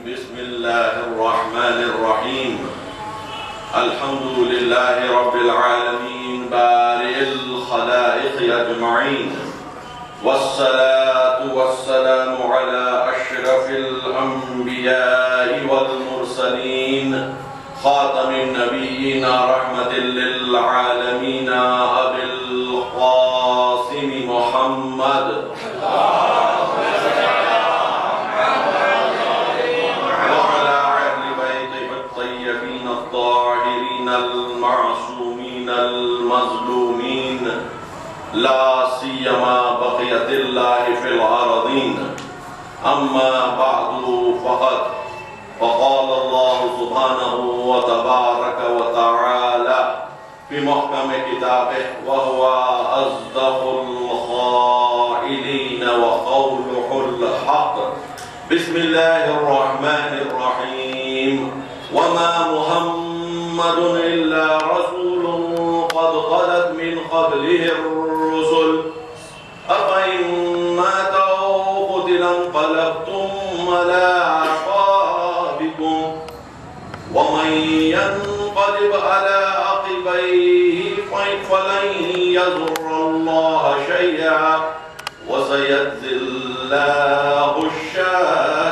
بسم الله الرحمن الرحيم الحمد لله رب العالمين بارئ الخلائق أجمعين والصلاة والسلام على أشرف الأنبياء والمرسلين خاتم النبيين رحمة للعالمين أبي القاسم محمد وعلى أهل بيته الطيبين الطاهرين المعصومين المظلومين لا سيما بقية الله في الأرضين أما بعد فقال الله سبحانه وتبارك وتعالى في محكم كتابه وهو أصدق القائلين وقوله الحق بسم الله الرحمن الرحيم وما محمد إلا رسول قد خلت من قبله الرسل أفإن مات أو قتل انقلبتم على أعقابكم ومن ينقلب على عقبيه فلن يضر الله شيئا وسيجزي الله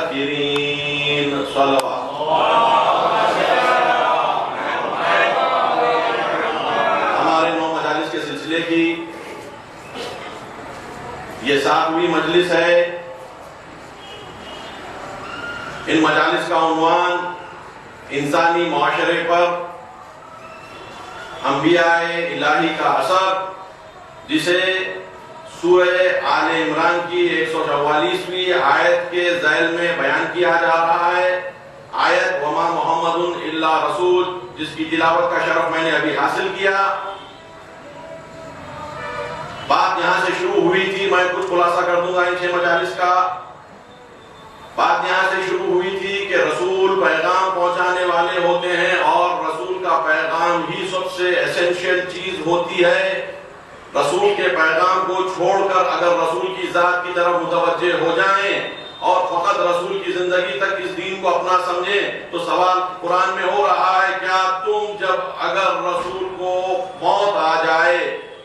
الشاكرين صلوات ہمارے 9 مجالس کے سلسلے کی یہ 7ویں مجلس ہے. ان مجالس کا عنوان انسانی معاشرے پر انبیاء الہی کا اثر، جسے سورہ آل عمران کی 144ویں آیت کے ذیل میں بیان کیا جا رہا ہے. آیت وما محمد الا رسول، جس کی تلاوت کا شرف میں نے ابھی حاصل کیا. بات یہاں سے شروع ہوئی تھی، میں کچھ خلاصہ کر دوں گا ان 6 مجالس کا. بات یہاں سے شروع ہوئی تھی کہ رسول پیغام پہنچانے والے ہوتے ہیں اور رسول کا پیغام ہی سب سے ایسنشیل چیز ہوتی ہے. رسول کے پیغام کو چھوڑ کر اگر رسول کی ذات کی طرف متوجہ ہو جائیں اور فقط رسول کی زندگی تک اس دین کو اپنا سمجھیں تو سوال قرآن میں ہو رہا ہے، کیا تم جب اگر رسول کو موت آ جائے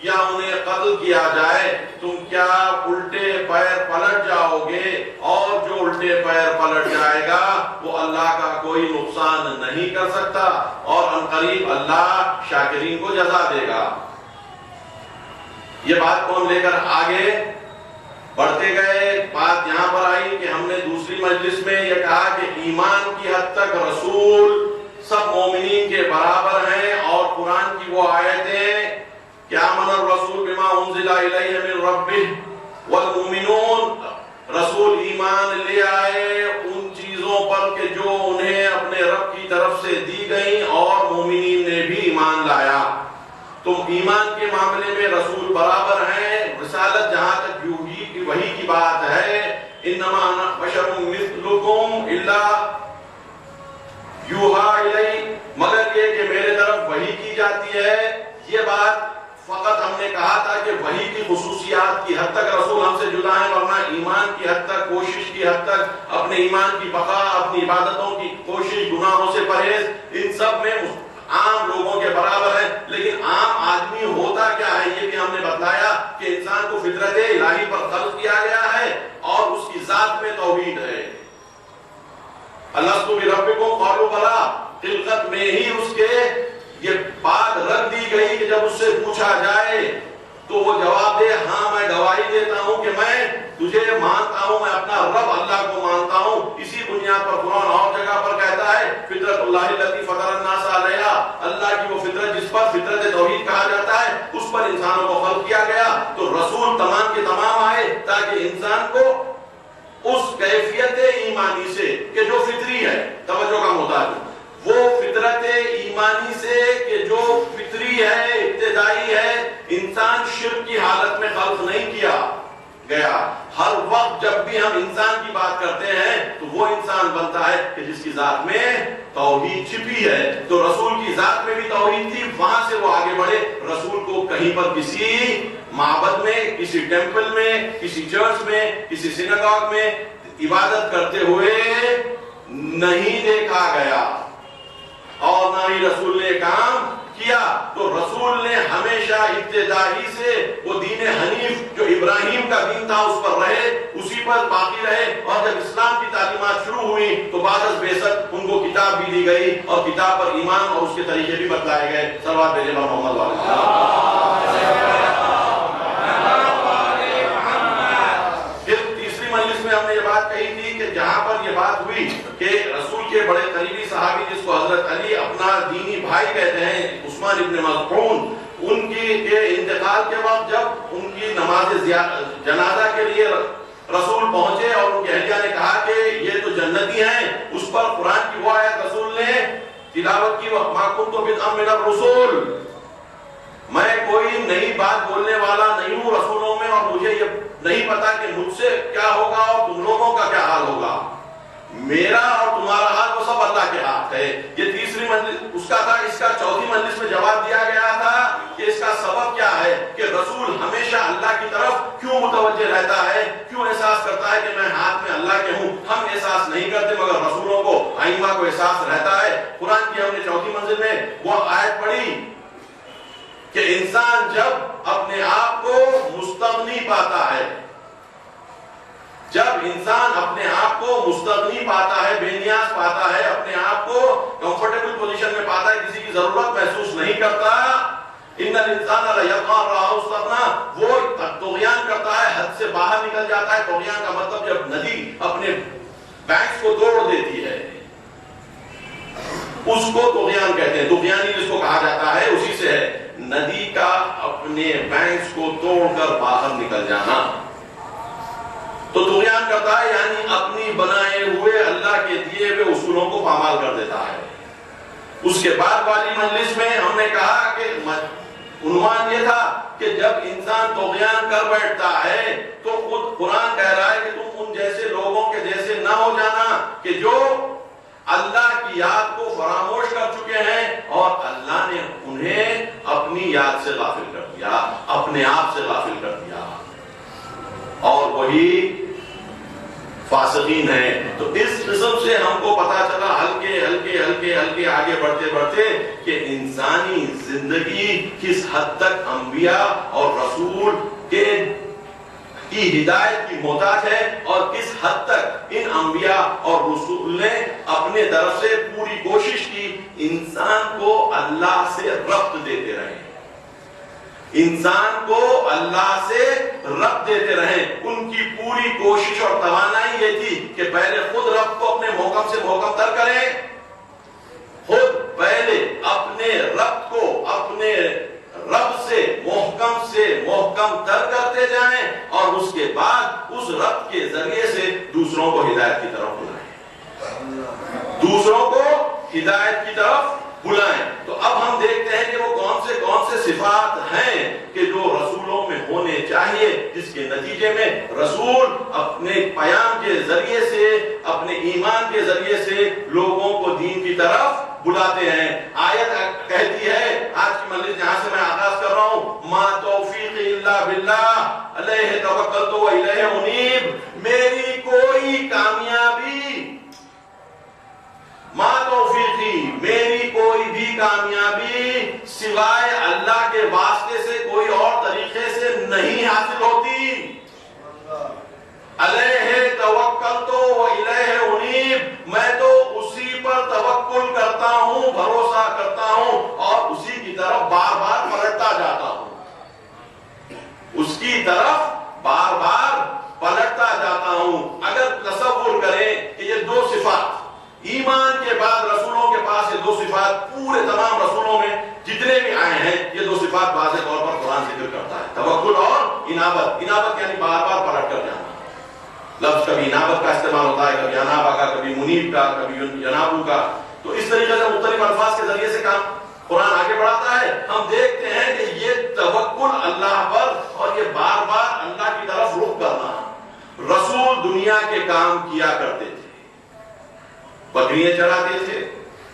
یا انہیں قتل کیا جائے تم کیا الٹے پیر پلٹ جاؤ گے؟ اور جو الٹے پیر پلٹ جائے گا وہ اللہ کا کوئی نقصان نہیں کر سکتا اور عنقریب اللہ شاکرین کو جزا دے گا. یہ بات کو ہم لے کر آگے بڑھتے گئے. بات یہاں پر آئی کہ ہم نے دوسری مجلس میں یہ کہا کہ ایمان کی حد تک رسول سب مومنین کے برابر ہیں اور قرآن کی وہ آیتیں کیا من الرسول بما انزل الیہ من ربہ والمؤمنون، رسول ایمان لے آئے ان چیزوں پر کہ جو انہیں اپنے رب کی طرف سے دی گئیں اور مومنین نے بھی ایمان لایا. تو ایمان کے معاملے میں رسول برابر ہیں. رسالت جہاں تک وحی کی بات ہے، انما انا بشر مثلکم الا یوحا الی، مگر یہ کہ میرے طرف وحی کی جاتی ہے. یہ بات فقط ہم نے کہا تھا کہ وحی کی خصوصیات کی حد تک رسول ہم سے جدا ہیں، ورنہ ایمان کی حد تک، کوشش کی حد تک، اپنے ایمان کی بقا، اپنی عبادتوں کی کوشش، گناہوں سے پرہیز، ان سب میں عام لوگوں کے برابر ہے. لیکن عام آدمی ہوتا کیا ہے یہ بھی ہم نے بتلایا کہ انسان کو فطرت الہی پر خلق کیا گیا ہے اور اس کی ذات میں توحید ہے. الستو بربکم قالوا بلی، خلقت میں ہی اس کے یہ بات رکھ دی گئی کہ جب اس سے پوچھا جائے تو وہ جواب دے ہاں میں گواہی دیتا ہوں کہ میں تجھے مانتا ہوں، میں اپنا رب اللہ کو مانتا ہوں. اسی بنیاد پر قرآن اور جگہ پر کہتا ہے فطرت اللہ التی فطر الناس علیہا، اللہ کی وہ فطرت جس پر فطرت توحید کہا جاتا ہے اس پر انسانوں کو خلق کیا گیا. تو رسول تمام کے تمام آئے تاکہ انسان کو اس کیفیت ایمانی سے کہ جو فطری ہے، توجہ کا محتاج ہوں، وہ فطرت ایمانی سے کہ جو فطری ہے، ابتدائی ہے، انسان شرک کی حالت میں خلق نہیں کیا گیا. ہر وقت جب بھی ہم انسان کی بات کرتے ہیں تو وہ انسان بنتا ہے کہ جس کی ذات میں توحید چھپی ہے. تو رسول کی ذات میں بھی توحید تھی، وہاں سے وہ آگے بڑھے. رسول کو کہیں پر کسی معبد میں، کسی ٹیمپل میں، کسی چرچ میں، کسی سیناگوگ میں عبادت کرتے ہوئے نہیں دیکھا گیا اور نہ ہی رسول نے کام کیا. تو رسول نے ہمیشہ ابتدائی سے وہ دین حنیف جو ابراہیم کا دین تھا اس پر رہے, اسی پر باقی رہے. اور جب اسلام کی تعلیمات شروع ہوئی تو بعد از بعثت ان کو کتاب بھی دی گئی اور کتاب پر ایمان اور اس کے طریقے بھی بتلائے گئے. صلوات بھیجے محمد والے. ہم نے یہ بات کہی تھی کہ جہاں پر یہ بات ہوئی کہ رسول کے بڑے قریبی صحابی جس کو حضرت علی اپنا دینی بھائی کہتے ہیں, عثمان ابن مظعون, ان کے انتقال کے وقت جب ان کی نماز جنازہ کے لیے رسول پہنچے اور ان کی اہلیہ نے کہا کہ یہ تو جنتی ہیں, اس پر قرآن کی وہ آیت رسول نے تلاوت کی, وَمَا كُنْتُ بِدْعًا مِنَ الرُّسُولِ, میں کوئی نئی بات بولنے والا نہیں ہوں رسولوں میں, اور مجھے یہ نہیں پتا کہ مجھ سے کیا ہوگا اور تم لوگوں کا کیا حال ہوگا. میرا اور تمہارا حال وہ سب اللہ کے ہاتھ ہے. یہ تیسری مجلس اس کا تھا. اس کا چوتھی مجلس میں جواب دیا گیا تھا کہ اس کا سبب کیا ہے کہ رسول ہمیشہ اللہ کی طرف کیوں متوجہ رہتا ہے, کیوں احساس کرتا ہے کہ میں ہاتھ میں اللہ کے ہوں. ہم احساس نہیں کرتے مگر رسولوں کو, ائمہ کو احساس رہتا ہے. قرآن کی ہم نے چوتھی منزل میں وہ آیت پڑھی کہ انسان جب اپنے آپ کو مستغنی پاتا ہے, جب انسان اپنے آپ کو مستغنی پاتا ہے, بے نیاز پاتا ہے, اپنے آپ کو کمفرٹیبل پوزیشن میں پاتا ہے, کسی کی ضرورت محسوس نہیں کرتا, ان الانسان لیطغى ان رآہ استغنى, وہ طغیان کرتا ہے, حد سے باہر نکل جاتا ہے. طغیان کا مطلب جب ندی اپنے بینکس کو توڑ دیتی ہے اس کو طغیان کہتے ہیں. طغیانی جس کو کہا جاتا ہے اسی سے ہے, ندی کا اپنے بینکس کو توڑ کر باہر نکل جانا. تو طغیان کرتا ہے یعنی اپنی بنائے ہوئے اللہ کے دیے ہوئے اصولوں کو پامال کر دیتا ہے. اس کے بعد والی مجلس میں ہم نے کہا کہ عنوان یہ تھا کہ جب انسان طغیان کر بیٹھتا ہے تو خود قرآن کہہ رہا ہے کہ تم ان جیسے لوگوں کے جیسے نہ ہو جانا کہ جو اللہ کی یاد کو فراموش کر چکے ہیں اور اللہ نے انہیں اپنی یاد سے غافل کر دیا, اپنے آپ سے غافل کر دیا, اور وہی فاسقین ہیں. تو اس قسم سے ہم کو پتا چلا ہلکے ہلکے ہلکے ہلکے آگے بڑھتے بڑھتے کہ انسانی زندگی کس حد تک انبیاء اور رسول کی ہدایت کی محتاج ہے, اور کس حد تک ان انبیاء اور رسول نے اپنے طرف سے پوری کوشش کی انسان کو اللہ سے ربط دیتے رہے, انسان کو اللہ سے ربط دیتے رہے. ان کی پوری کوشش اور توانائی یہ تھی کہ پہلے خود رب کو اپنے محکم سے محکم تر کریں, خود پہلے اپنے رب کو اپنے رب سے محکم تر کرتے جائیں, اور اس کے بعد اس رب کے ذریعے سے دوسروں کو ہدایت کی طرف بلائیں, دوسروں کو ہدایت کی طرف بلائیں. تو اب ہم دیکھتے ہیں کہ وہ کون سے صفات ہیں کہ جو رسولوں میں ہونے چاہیے, جس کے نتیجے میں رسول اپنے پیام کے ذریعے سے, اپنے ایمان کے ذریعے سے لوگوں کو دین کی طرف بلاتے ہیں. آیت کہتی ہے, آج کی مجلس جہاں سے میں آغاز کر رہا ہوں, ما توفیقی الا باللہ علیہ توکلت و الیہ انیب, میری کوئی کامیابی, ما توفیقی میری کوئی بھی کامیابی سوائے اللہ کے واسطے سے کوئی اور طریقے سے نہیں حاصل ہوتی. علیہ توکلت و الیہ انیب, میں تو اسی پر توکل کرتا ہوں, بھروسہ کرتا ہوں, اور اسی کی طرف بار بار پلٹتا جاتا ہوں, اس کی طرف بار بار پلٹتا جاتا ہوں. اگر تصور کریں کہ یہ دو صفات ایمان کے بعد رسولوں کے پاس, یہ دو صفات پورے تمام رسولوں میں جتنے بھی آئے ہیں, یہ دو صفات واضح طور پر قرآن ذکر کرتا ہے, توکل اور انابت. انابت یعنی بار بار پلٹ کر جانا. لفظ کبھی انابت کا استعمال ہوتا ہے, کبھی انابہ کا, کبھی منیب کا, کبھی ینابو کا. تو اس طریقے سے مختلف الفاظ کے ذریعے سے کام قرآن آگے بڑھاتا ہے. ہم دیکھتے ہیں کہ یہ توکل اللہ پر اور یہ بار بار اللہ کی طرف رخ کرنا. رسول دنیا کے کام کیا کرتے تھے, بکریاں چراتے تھے,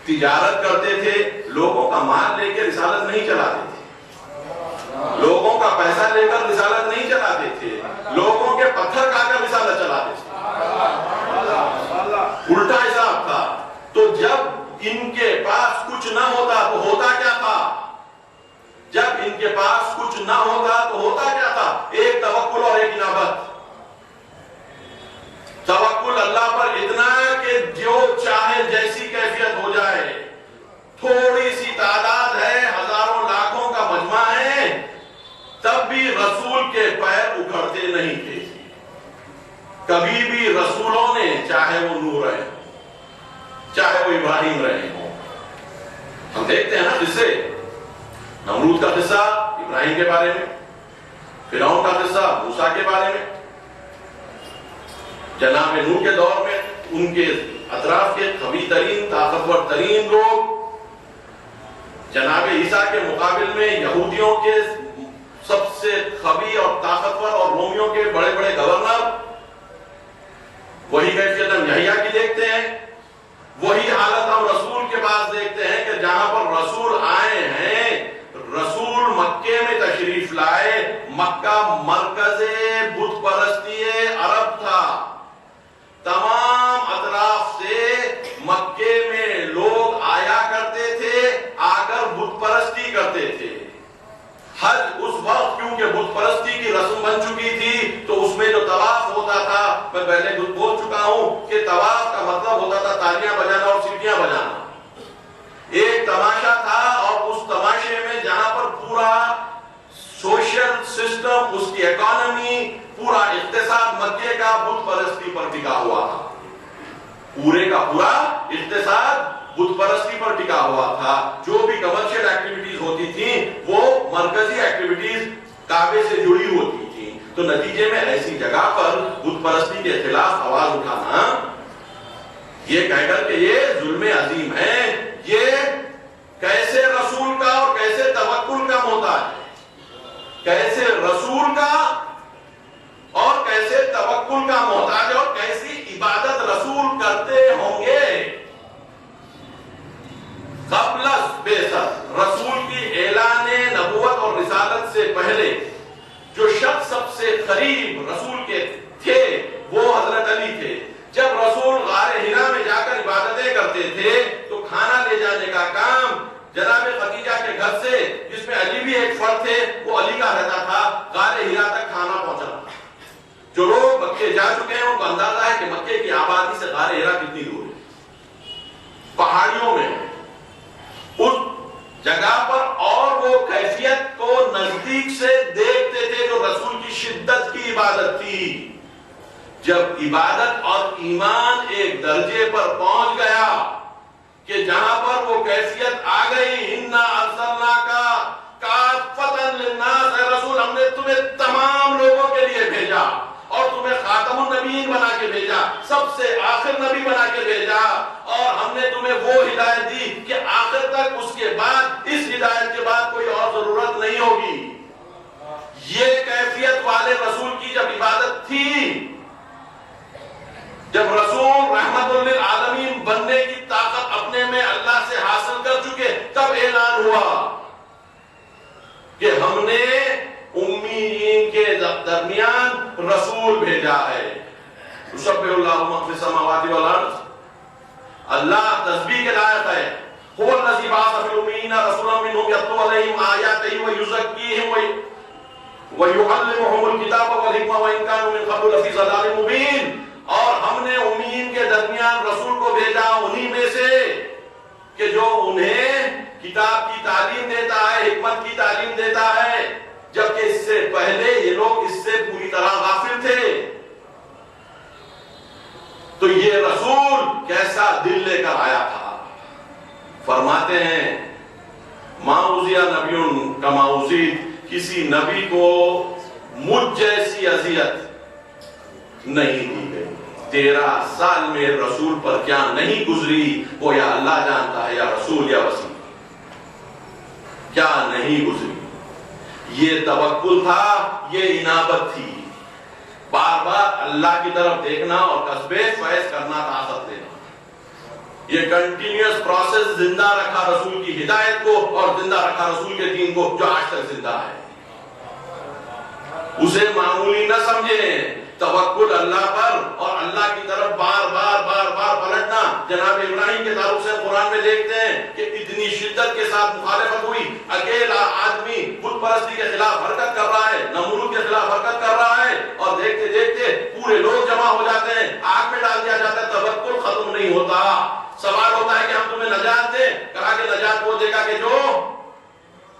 تجارت کرتے تھے, لوگوں کا مال لے کے رسالت نہیں چلاتے تھے, لوگوں کا پیسہ لے کر رسالت نہیں چلاتے تھے, لوگوں کے پتھر کھا کر رسالت چلاتے تھے. الٹا حساب تھا. ان کے پاس کچھ نہ ہوتا تو ہوتا کیا تھا؟ جب ان کے پاس کچھ نہ ہوتا تو ہوتا کیا تھا؟ ایک توکل اور ایک انابت. توکل اللہ پر اتنا کہ جو چاہے جیسی کیفیت ہو جائے. تھوڑی سی تعداد ہے، ہزاروں لاکھوں کا مجمع ہے، تب بھی رسول کے پیر اکھڑتے نہیں تھے. کبھی بھی رسولوں نے، چاہے وہ نوح رہے ہوں، چاہے وہ ابراہیم رہے ہوں، ہم دیکھتے ہیں نا قصے، نمرود کا قصہ ابراہیم کے بارے میں، فرعون کا قصہ موسیٰ کے بارے میں، جناب نوح کے دور میں ان کے اطراف کے قوی ترین طاقتور ترین لوگ، جناب عیسیٰ کے مقابل میں یہودیوں کے سب سے قوی اور طاقتور اور رومیوں کے بڑے بڑے گورنر. وہی کیفیت ہم یحییٰ کی دیکھتے ہیں، وہی حالت ہم رسول کے پاس دیکھتے ہیں کہ جہاں پر رسول آئے ہیں، رسول مکے میں تشریف لائے. مکہ مرکز بت پرستی عرب تھا. تمام اطراف سے مکے میں لوگ آیا کرتے تھے، آ کر بت پرستی کرتے تھے. حج اس وقت کیونکہ بت پرستی کی رسم بن چکی تھی تو اس میں جو طواف ہوتا تھا، میں پہلے بول چکا ہوں کہ طواف کا مطلب ہوتا تھا تالیاں بجانا اور سیٹیاں بجانا. ایک تماشا تھا اور اس تماشے میں جہاں پر پورا سوشل سسٹم، اس کی اکانومی، پورا اقتصاد مکے کا بت پرستی پر ٹکا ہوا تھا. پورے کا پورا اقتصاد بت پرستی پر ٹکا ہوا تھا. جو بھی کمرشل ایکٹیویٹیز ہوتی تھیں وہ مرکزی ایکٹیویٹیز کعبے سے جڑی ہوتی تھیں. تو نتیجے میں ایسی جگہ پر بت پرستی کے خلاف آواز اٹھانا، یہ کہہ کر کہ یہ ظلم عظیم ہے، یہ کیسے رسول کا اور کیسے توکل کا محتاج ہے، کیسے رسول کا اور کیسے توکل کا محتاج ہے، اور کیسی عبادت رسول کرتے ہوں گے. قبل بعثت، رسول کی اعلان نبوت اور رسالت سے پہلے جو شخص سب سے قریب رسول کے تھے وہ حضرت علی تھے. جب رسول غار حرا میں جا کر عبادتیں کرتے تھے تو کھانا لے جانے کا کام جناب خدیجہ کے گھر سے، جس میں علی بھی ایک فرد تھے، وہ علی کا رہتا تھا، غار حرا تک کھانا پہنچانا. جو لوگ مکے جا چکے ہیں ان کو اندازہ ہے کہ مکے کی آبادی سے غار حرا کتنی دور ہے. پہاڑیوں میں اس جگہ پر، اور وہ کیفیت کو نزدیک سے دیکھتے تھے جو رسول کی شدت کی عبادت تھی. جب عبادت اور ایمان ایک درجے پر پہنچ گیا کہ جہاں پر وہ کیفیت آ گئی، اِنَّا أَرْسَلْنَاكَ كَافَّةً لِلنَّاسِ، اے رسول ہم نے تمہیں تمام لوگوں کے لیے بھیجا اور تمہیں خاتم النبیین بنا کے بھیجا، سب سے آخر نبی بنا کے بھیجا، اور ہم نے تمہیں وہ ہدایت دی کہ آخر تک اس کے بعد، اس ہدایت کے بعد کوئی اور ضرورت نہیں ہوگی. یہ کیفیت والے رسول کی جب عبادت تھی، جب رسول رحمت للعالمین بننے کی طاقت اپنے میں اللہ سے حاصل کر چکے، تب اعلان ہوا کہ ہم نے امیین کے درمیان رسول بھیجا ہے. یسبح اللہ من فی السماوات والارض، اللہ تسبیح کے لائق ہے. هو الذی بعث فی الامیین رسولا منهم یتلو علیہم آیاتہ ویزکیہم ویعلمہم الکتاب والحکمہ وان کانوا من قبل لفی ضلال مبین. اور ہم نے امیین کے درمیان رسول کو بھیجا انہی میں سے کہ جو انہیں کتاب کی تعلیم دیتا ہے، حکمت کی تعلیم دیتا ہے، جبکہ اس سے پہلے یہ لوگ اس سے پوری طرح غافل تھے. تو یہ رسول کیسا دل لے کر آیا تھا. فرماتے ہیں ما اوذی نبی کما اوذیت، کسی نبی کو مجھ جیسی اذیت نہیں دی گئی. 13 سال میں رسول پر کیا نہیں گزری وہ یا اللہ جانتا ہے، یا رسول یا وسیع کیا نہیں گزری. یہ توکل تھا، یہ انابت تھی، بار بار اللہ کی طرف دیکھنا اور قصبے فیض کرنا، طاقت دینا. یہ کنٹینیوس پروسیس زندہ رکھا رسول کی ہدایت کو اور زندہ رکھا رسول کے دین کو جو آج تک زندہ ہے. اسے معمولی نہ سمجھیں. توکل اللہ پر اور اللہ کی طرف بار بار پلٹنا. جناب ابراہیم کے تعلق سے قرآن میں دیکھتے ہیں کہ اتنی شدت کے ساتھ مخالفت ہوئی. اکیلا آدمی بت پرستی کے خلاف حرکت کر رہا ہے, نمرود کے خلاف حرکت کر رہا ہے, اور دیکھتے دیکھتے پورے لوگ جمع ہو جاتے ہیں, آگ میں ڈال دیا جاتا ہے. توکل ختم نہیں ہوتا. سوال ہوتا ہے کہ ہم تمہیں نجات دیں. کہا کہ نجات وہ دے گا کہ جو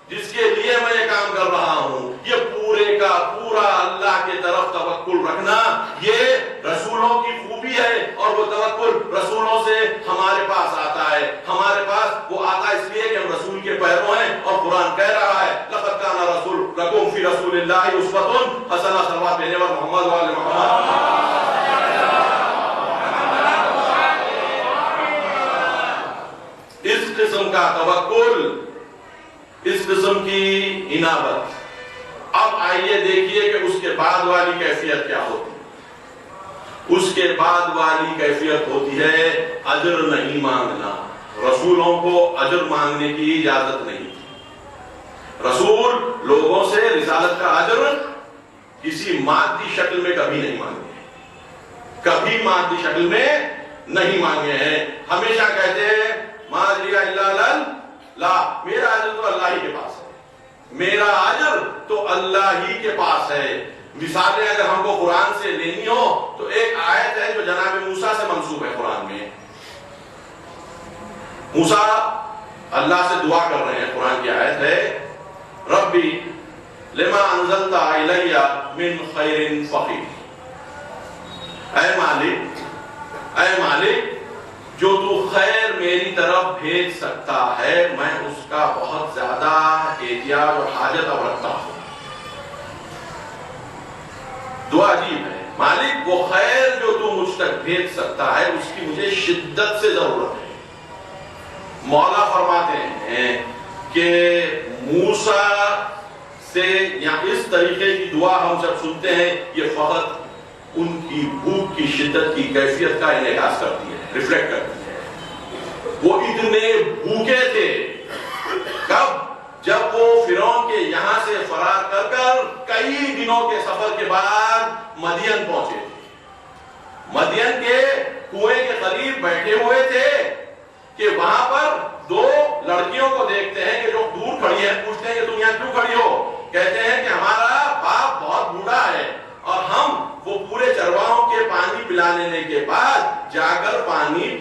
جس کے لیے میں یہ کام کر رہا ہوں. یہ پورے کا پورا اللہ کے طرف توکل رکھنا یہ رسولوں کی خوبی ہے, اور وہ توکل رسولوں سے ہمارے پاس آتا ہے. ہمارے پاس وہ آتا ہے اس لیے کہ ہم رسول کے پیرو ہیں, اور قرآن کہہ رہا ہے لقد کان رسول لکم فی رسول اللہ اسوۃ حسنہ. صلوات بھیجنے پر محمد و آل محمد. اس قسم کا توکل, اس قسم کی انابت. اب آئیے دیکھیے کہ اس کے بعد والی کیفیت کیا ہوتی ہے. اس کے بعد والی کیفیت ہوتی ہے اجر نہیں مانگنا. رسولوں کو اجر مانگنے کی اجازت نہیں تھی. رسول لوگوں سے رسالت کا اجر کسی مادی شکل میں کبھی نہیں مانگے, کبھی مادی شکل میں نہیں مانگے ہیں. ہمیشہ کہتے ہیں ما اجریہ الا اللہ, میرا اجر تو اللہ ہی کے پاس ہے, میرا اجر تو اللہ ہی کے پاس ہے. مثالیں اگر ہم کو قرآن سے لینی ہو تو ایک آیت ہے جو جناب موسیٰ سے منسوب ہے قرآن میں. موسیٰ اللہ سے دعا کر رہے ہیں, قرآن کی آیت ہے ربی لما انزلت الی من خیر فقیر. اے مالک جو تو خیر میری طرف بھیج سکتا ہے میں اس کا بہت زیادہ احتیاج اور حاجت اب رکھتا ہوں. دعا عجیب ہے. مالک وہ خیر جو تو مجھ تک بھیج سکتا ہے اس کی مجھے شدت سے ضرورت ہے. مولا فرماتے ہیں کہ موسیٰ سے یا اس طریقے کی دعا ہم جب سنتے ہیں یہ فقط ان کی بھوک کی شدت کی کیفیت کا انعکاس کرتی ہے, ریفلیکٹ کرتی ہے. وہ اتنے بھوکے تھے. کب؟ جب وہ فرعون کے یہاں سے فرار کر کر کئی دنوں کے سفر کے بعد مدین پہنچے تھے. مدین کے کنویں کے قریب بیٹھے ہوئے تھے کہ وہاں پر دو لڑکیوں کو دیکھتے ہیں کہ جو دور کھڑی ہیں. پوچھتے ہیں کہ تم یہاں کیوں کھڑی ہو؟ کہتے ہیں کہ ہمارا باپ بہت بوڑھا ہے اور ہم وہ پورے چرواہوں کے پانی پلا لینے کے بعد جا کر پانی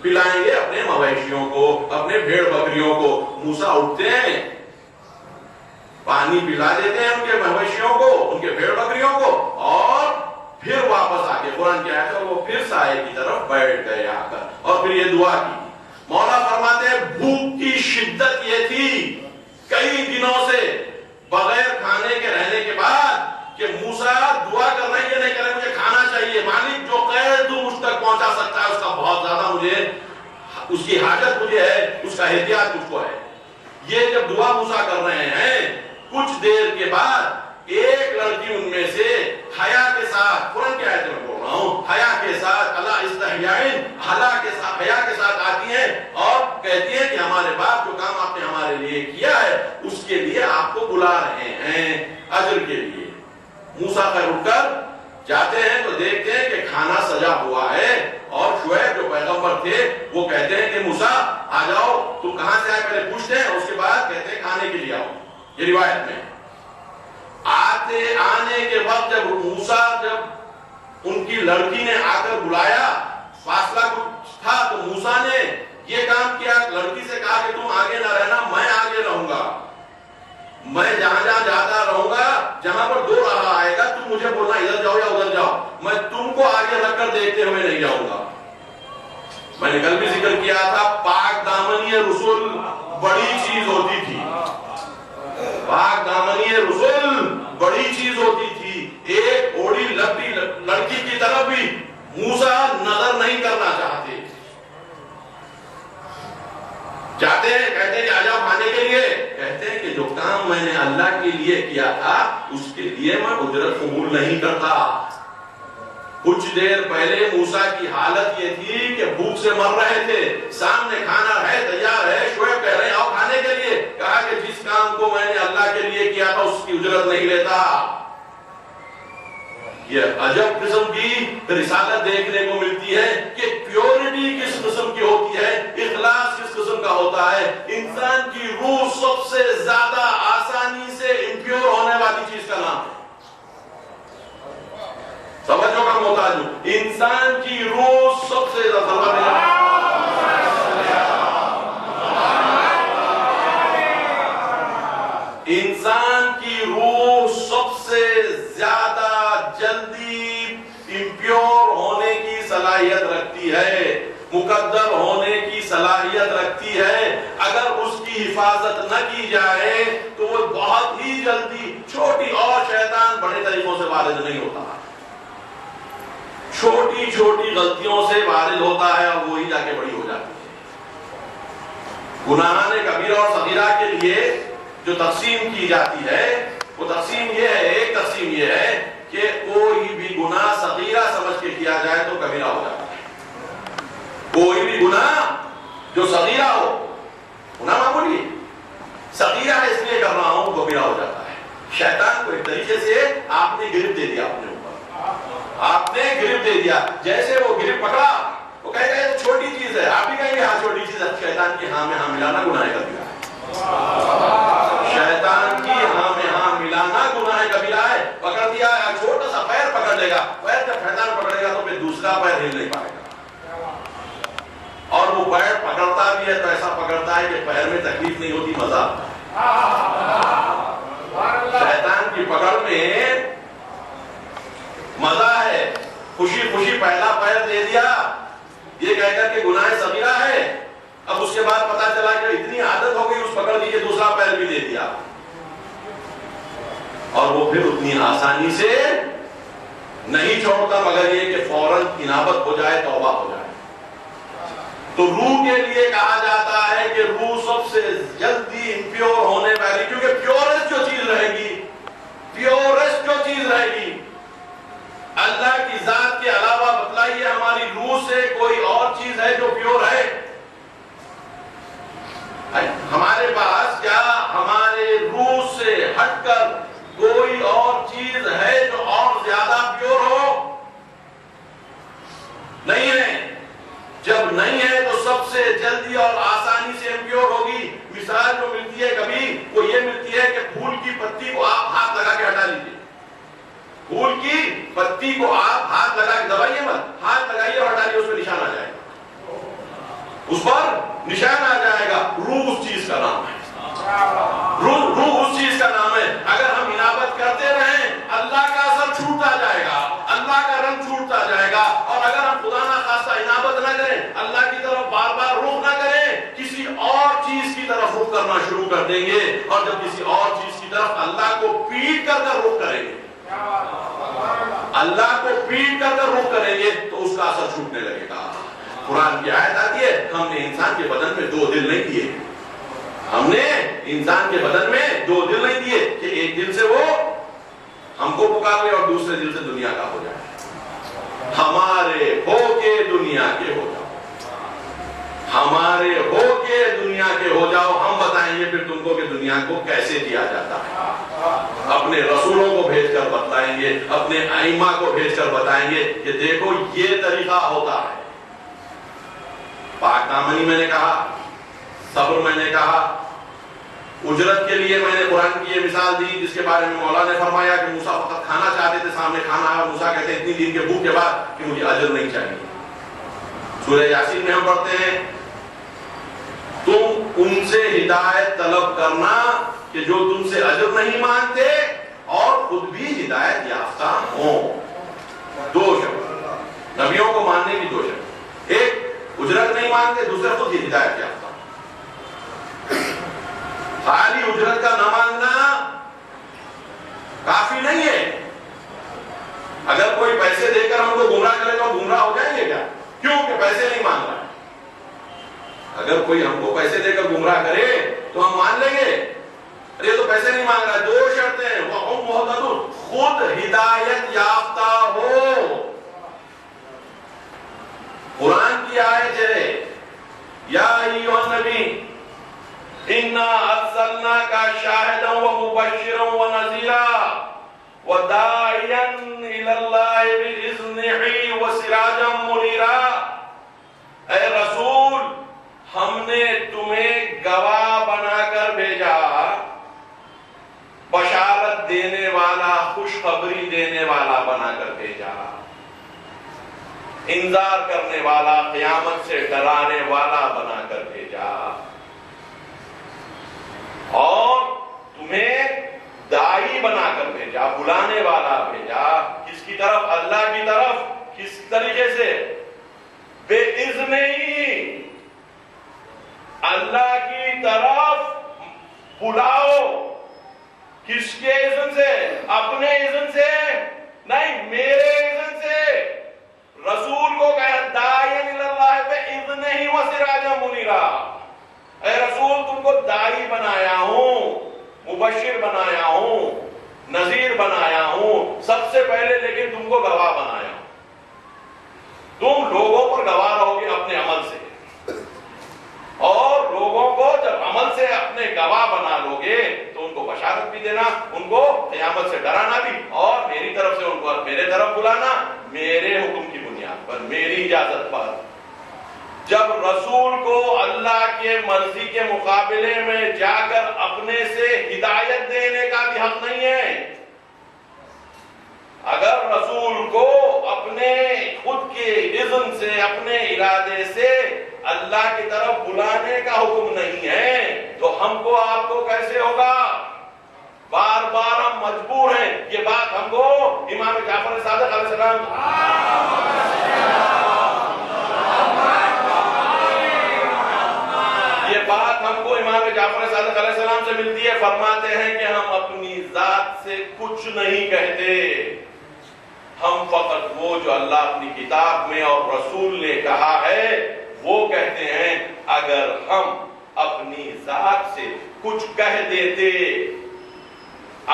پلائیں گے اپنے مویشیوں کو, اپنے بھیڑ بکریوں کو. موسیٰ اٹھتے ہیں, پانی پلا دیتے ہیں ان کے مویشیوں کو, ان کے بھیڑ بکریوں کو, اور پھر واپس آ کے قرآن کی آیت ہے وہ پھر سائے کی طرف بیٹھ گئے آ کر, اور پھر یہ دعا کی. مولا فرماتے ہیں بھوک کی شدت یہ تھی کئی دنوں سے بغیر کھانے کے رہنے کے بعد کہ موسیٰ دعا کر رہے ہیں, یہ نہیں کر رہے مجھے کھانا چاہیے. مالک جو خیر تو مجھ تک پہنچا سکتا ہے اس کا بہت زیادہ مجھے, اس کی حاجت مجھے ہے, اس کا احتیاط مجھ کو ہے. یہ جب دعا موسیٰ کر رہے ہیں کچھ دیر کے بعد ایک لڑکی ان میں سے حیا کے ساتھ, قرآن کی آیت میں بول رہا ہوں, حیا کے ساتھ اللہ استحیائن, حیا کے ساتھ آتی ہیں اور کہتی ہیں کہ ہمارے باپ جو کام آپ نے ہمارے لیے کیا ہے اس کے لیے آپ کو بلا رہے ہیں اجر کے لیے. موسیٰ خیر اٹھ کر جاتے ہیں تو دیکھتے ہیں کہ کھانا سجا ہوا ہے, اور شعیب جو پیغمبر تھے وہ کہتے ہیں کہ موسیٰ آ جاؤ, تم کہاں سے آئے پہلے پوچھتے ہیں, اس کے بعد کہتے ہیں کھانے کے لیے آؤ. یہ روایت میں آنے کے وقت جب موسیٰ جب ان کی لڑکی نے آ کر بلایا, فاصلہ کچھ تھا تو موسیٰ نے یہ کام کیا, لڑکی سے کہا کہ تم آگے نہ رہنا, میں آگے رہوں گا, میں جہاں جہاں جاتا رہوں گا, جہاں پر دو راہ آئے گا تم مجھے بولنا ادھر جاؤ یا ادھر جاؤ, میں تم کو آگے رکھ کر دیکھتے ہوئے نہیں جاؤں گا. میں نے کل بھی ذکر کیا تھا پاک دامنی رسول بڑی چیز ہوتی تھی, پاک دامنی رسول بڑی چیز ہوتی تھی. ایک اوڑی لڑکی کی طرف بھی موسیٰ نظر نہیں کرنا چاہتے. جاتے ہیں, کہتے ہیں کہ آ جاؤ کھانے کے لیے, کہتے ہیں کہ جو کام میں نے اللہ کے لیے کیا تھا اس کے لیے میں اجرت قبول نہیں کرتا. کچھ دیر پہلے موسیٰ کی حالت یہ تھی کہ بھوک سے مر رہے تھے, سامنے کھانا ہے, تیار ہے, شعیب کہہ رہے ہیں آؤ کھانے کے لیے. کہا کہ جس کام کو میں نے اللہ کے لیے کیا تھا اس کی اجرت نہیں لیتا. یہ عجب قسم کی رسالت دیکھنے کو ملتی ہے کہ پیورٹی کس قسم کی ہوتی ہے، اخلاص کس قسم کا ہوتا ہے۔ انسان کی روح سب سے زیادہ آسانی سے امپیور ہونے والی چیز کا نام ہے، سمجھو کا محتاج ہوں، انسان کی روح سب سے زیادہ انسان کی روح سب سے زیادہ جلدی امپیور ہونے کی صلاحیت رکھتی ہے، مقدر ہونے کی صلاحیت رکھتی ہے۔ اگر اس کی حفاظت نہ کی جائے تو وہ بہت ہی جلدی چھوٹی، اور شیطان بڑے طریقوں سے وارد نہیں ہوتا، چھوٹی چھوٹی غلطیوں سے وارد ہوتا ہے اور وہی جا کے بڑی ہو جاتی ہے۔ گناہان کبیرہ اور صغیرہ کے لیے جو تقسیم کی جاتی ہے وہ تقسیم یہ ہے، ایک تقسیم یہ ہے کہ کوئی بھی گناہ صغیرہ سمجھ کے کیا جائے تو کبیرہ ہو جاتا ہے۔ کوئی بھی گناہ جو صغیرہ ہو، گناہ معمولی صغیرہ ہے اس لیے کر رہا ہوں، کبیرہ ہو جاتا ہے۔ شیطان کو ایک طریقے سے آپ نے گرفت دے دیا، اپنے اوپر آپ نے گرفت دے دیا، جیسے وہ گرفت پکڑا وہ کہے گا یہ تو چھوٹی چیز ہے، آپ بھی کہیں گے ہاں چھوٹی چیز ہے۔ شیطان کی ہاں میں ہاں ملانا گناہ کبیرہ ہے، شیطان کی ہاں میں ہاں ملانا گناہ کبیرہ ہے۔ پکڑ دیا، چھوٹا سا پیر پکڑ لے گا، پیر جب شیطان پکڑے گا تو پھر دوسرا پیر ہل نہیں پائے گا، اور وہ پیر پکڑتا بھی ہے تو ایسا پکڑتا ہے کہ پیر میں تکلیف نہیں ہوتی، مزہ شیطان کی پکڑ میں مزہ ہے، خوشی خوشی پہلا پیر دے دیا یہ کہہ کر کہ گناہ صغیرہ ہے۔ اب اس کے بعد پتا چلا کہ اتنی عادت ہو گئی اس پکڑ کی کہ دوسرا پیر بھی دے دیا، اور وہ پھر اتنی آسانی سے نہیں چھوڑتا مگر یہ کہ فوراً انابت ہو جائے، توبہ ہو جائے۔ تو روح کے لیے کہا جاتا ہے کہ روح سب سے جلدی امپیور ہونے والی، کیونکہ پیورسٹ جو چیز رہے گی، پیورسٹ جو چیز رہے گی اللہ کی ذات کے علاوہ، بتلائیے ہماری روح سے کوئی اور چیز ہے جو پیور ہے؟ ہمارے پاس کیا ہمارے روح سے ہٹ کر کوئی اور چیز ہے جو اور زیادہ پیور ہو؟ نہیں ہے۔ جب نہیں ہے تو سب سے جلدی اور آسانی سے امپیور ہوگی۔ مثال جو ملتی ہے کبھی وہ یہ ملتی ہے کہ پھول کی پتی کو آپ ہاتھ لگا کے ہٹا لیجیے، پھول کی پتی کو آپ ہاتھ لگا کے دبائیے مت، ہاتھ لگائیے اور ہٹائیے، اس پہ نشان آ جائے گا، اس پر نشان آ جائے گا۔ روح اس چیز کا نام ہے، روح اس چیز کا نام ہے۔ اگر ہم انابت کرتے رہیں اللہ کا اثر چھوٹتا جائے گا، اللہ کا رنگ چھوٹتا جائے گا، اور اگر ہم خدا نہ خواستہ انابت نہ کریں، اللہ کی طرف بار بار رخ نہ کریں، کسی اور چیز کی طرف رخ کرنا شروع کر دیں گے، اور جب کسی اور چیز کی طرف اللہ کو پیٹ کر رخ کریں گے، اللہ کو پیٹ کر رخ کریں گے تو اس کا اثر چھوٹنے لگے گا۔ قرآن کی آیت آتی ہے ہم نے انسان کے بدن میں دو دل نہیں دیے، ہم نے انسان کے بدن میں دو دل نہیں دیے کہ ایک دل سے وہ ہم کو پکار لے اور دوسرے دل سے دنیا کا ہو جائے۔ ہمارے ہو کے دنیا کے ہو جاؤ، ہمارے ہو کے دنیا کے ہو جاؤ، ہم بتائیں گے پھر تم کو کہ دنیا کو کیسے دیا جاتا ہے۔ اپنے رسولوں کو بھیج کر بتائیں گے، اپنے ائمہ کو بھیج کر بتائیں گے کہ دیکھو یہ طریقہ ہوتا ہے۔ پاک دامنی میں نے کہا، صبر میں نے کہا، اجرت کے لیے میں نے قرآن کی یہ مثال دی جس کے بارے میں مولا نے فرمایا کہ موسیٰ فقط کھانا چاہتے تھے، سامنے کھانا آیا، موسیٰ کہتے ہیں اتنی دن کے بھوک کے بعد کہ مجھے اجر نہیں چاہیے۔ سورہ یاسین میں ہم پڑھتے ہیں تم ان سے ہدایت طلب کرنا کہ جو تم سے اجر نہیں مانتے اور خود بھی ہدایت یافتہ ہوں۔ دو شرط، نبیوں کو ماننے کی دو شرط، ایک اجرت نہیں مانتے، دوسرے خود ہی ہدایت یافتہ۔ خالی اجرت کا نہ ماننا کافی نہیں ہے۔ اگر کوئی پیسے دے کر ہم کو گمراہ کرے تو ہم گمراہ ہو جائیں گے کیا؟ کیوں کہ پیسے نہیں مانگ رہا ہے۔ اگر کوئی ہم کو پیسے دے کر گمراہ کرے تو ہم مان لیں گے، ارے تو پیسے نہیں مانگ رہا ہے۔ دو شرطیں، وَهُمْ مُهْتَدُونَ، خود ہدایت یافتہ ہو۔ قرآن کی آیت ہے یا ایھا النبی انا ارسلناک شاہدا ومبشرا ونذیرا وَدَاعِيًا إِلَى اللَّهِ بِإِذْنِهِ وَسِرَاجًا مُنِيرًا، اے رسول ہم نے تمہیں گواہ بنا کر بھیجا، بشارت دینے والا، خوشخبری دینے والا بنا کر بھیجا، انذار کرنے والا، قیامت سے ڈرانے والا بنا کر بھیجا، اور تمہیں داعی بنا کر بھیجا، بلانے والا بھیجا، کس کی طرف؟ اللہ کی طرف۔ کس طریقے سے؟ بے اذن ہی، اللہ کی طرف بلاؤ۔ کس کے اذن سے؟ اپنے اذن سے نہیں، میرے اذن سے۔ رسول کو کہا داعی اللہ بِإِذْنِهِ وَسِرَاجًا مُنِيرًا، اے رسول تم کو داعی بنایا ہوں، مبشر بنایا ہوں، نذیر بنایا ہوں، سب سے پہلے لیکن تم کو گواہ بنایا ہوں۔ تم لوگوں پر گواہ رہو گے اپنے عمل سے، اور لوگوں کو جب عمل سے اپنے گواہ بنا لو گے تو ان کو بشارت بھی دینا، ان کو قیامت سے ڈرانا بھی، اور میری طرف سے ان کو میرے طرف بلانا، میرے حکم کی بنیاد پر، میری اجازت پر۔ جب رسول کو اللہ کے مرضی کے مقابلے میں جا کر اپنے سے ہدایت دینے کا بھی حق نہیں ہے۔ اگر رسول کو اپنے خود کے اذن سے، اپنے ارادے سے اللہ کی طرف بلانے کا حکم نہیں ہے تو ہم کو، آپ کو کیسے ہوگا؟ بار بار ہم مجبور ہیں۔ یہ بات ہم کو امام جعفر صادق علیہ السلام امام جعفر صادق علیہ السلام سے ملتی ہے، فرماتے ہیں کہ ہم اپنی ذات سے کچھ نہیں کہتے، ہم فقط وہ جو اللہ اپنی کتاب میں اور رسول نے کہا ہے وہ کہتے ہیں۔ اگر ہم اپنی ذات سے کچھ کہہ دیتے،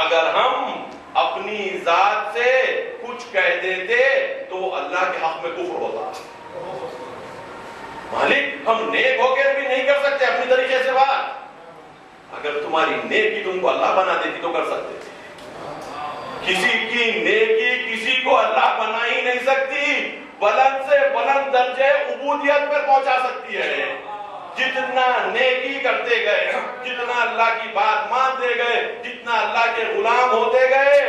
اگر ہم اپنی ذات سے کچھ کہہ دیتے تو اللہ کے حق میں کفر ہوتا۔ مالک ہم نیک ہو کے بھی نہیں کر سکتے اپنی طریقے سے بات، اگر تمہاری نیکی تم کو اللہ بنا دیتی تو کر سکتے تھے۔ کسی کی نیکی کسی کو اللہ بنا ہی نہیں سکتی، بلند سے بلند درجے عبودیت پر پہنچا سکتی ہے۔ جتنا نیکی کرتے گئے، جتنا اللہ کی بات مانتے گئے، جتنا اللہ کے غلام ہوتے گئے،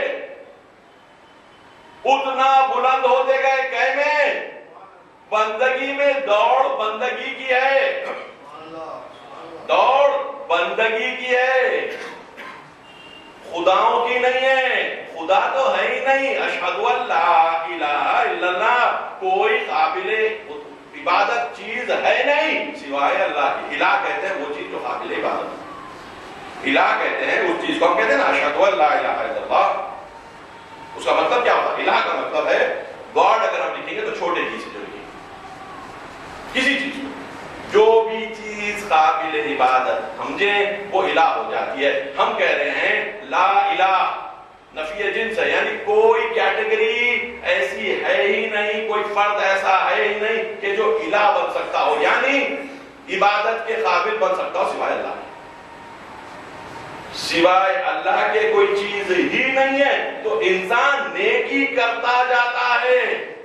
اتنا بلند ہوتے گئے۔ کہنے میں بندگی میں دوڑ بندگی کی ہے، دوڑ بندگی کی ہے، خداؤں کی نہیں ہے۔ خدا تو ہے ہی نہیں، اشہد ان لا الہ الا اللہ، کوئی قابل عبادت چیز ہے نہیں سوائے اللہ کی۔ الہ کہتے ہیں وہ چیز جو قابل عبادت ہے، الہ کہتے ہیں اس چیز کو، ہم کہتے ہیں نا اشہد ان لا الہ الا اللہ، اس کا مطلب کیا ہوتا ہے؟ الہ کا مطلب ہے گاڈ۔ اگر ہم لکھیں گے تو چھوٹے چیز سے جو لکھیں گے، کسی چیز کو، جو بھی چیز قابل عبادت سمجھیں وہ الہ ہو جاتی ہے۔ ہم کہہ رہے ہیں لا الہ نفی جنس ہے، یعنی کوئی کیٹیگری ایسی ہے ہی نہیں، کوئی فرد ایسا ہے ہی نہیں کہ جو الہ بن سکتا ہو، یعنی عبادت کے قابل بن سکتا ہو سوائے اللہ کے۔ سوائے اللہ کے کوئی چیز ہی نہیں ہے، تو انسان نیکی کرتا جاتا ہے،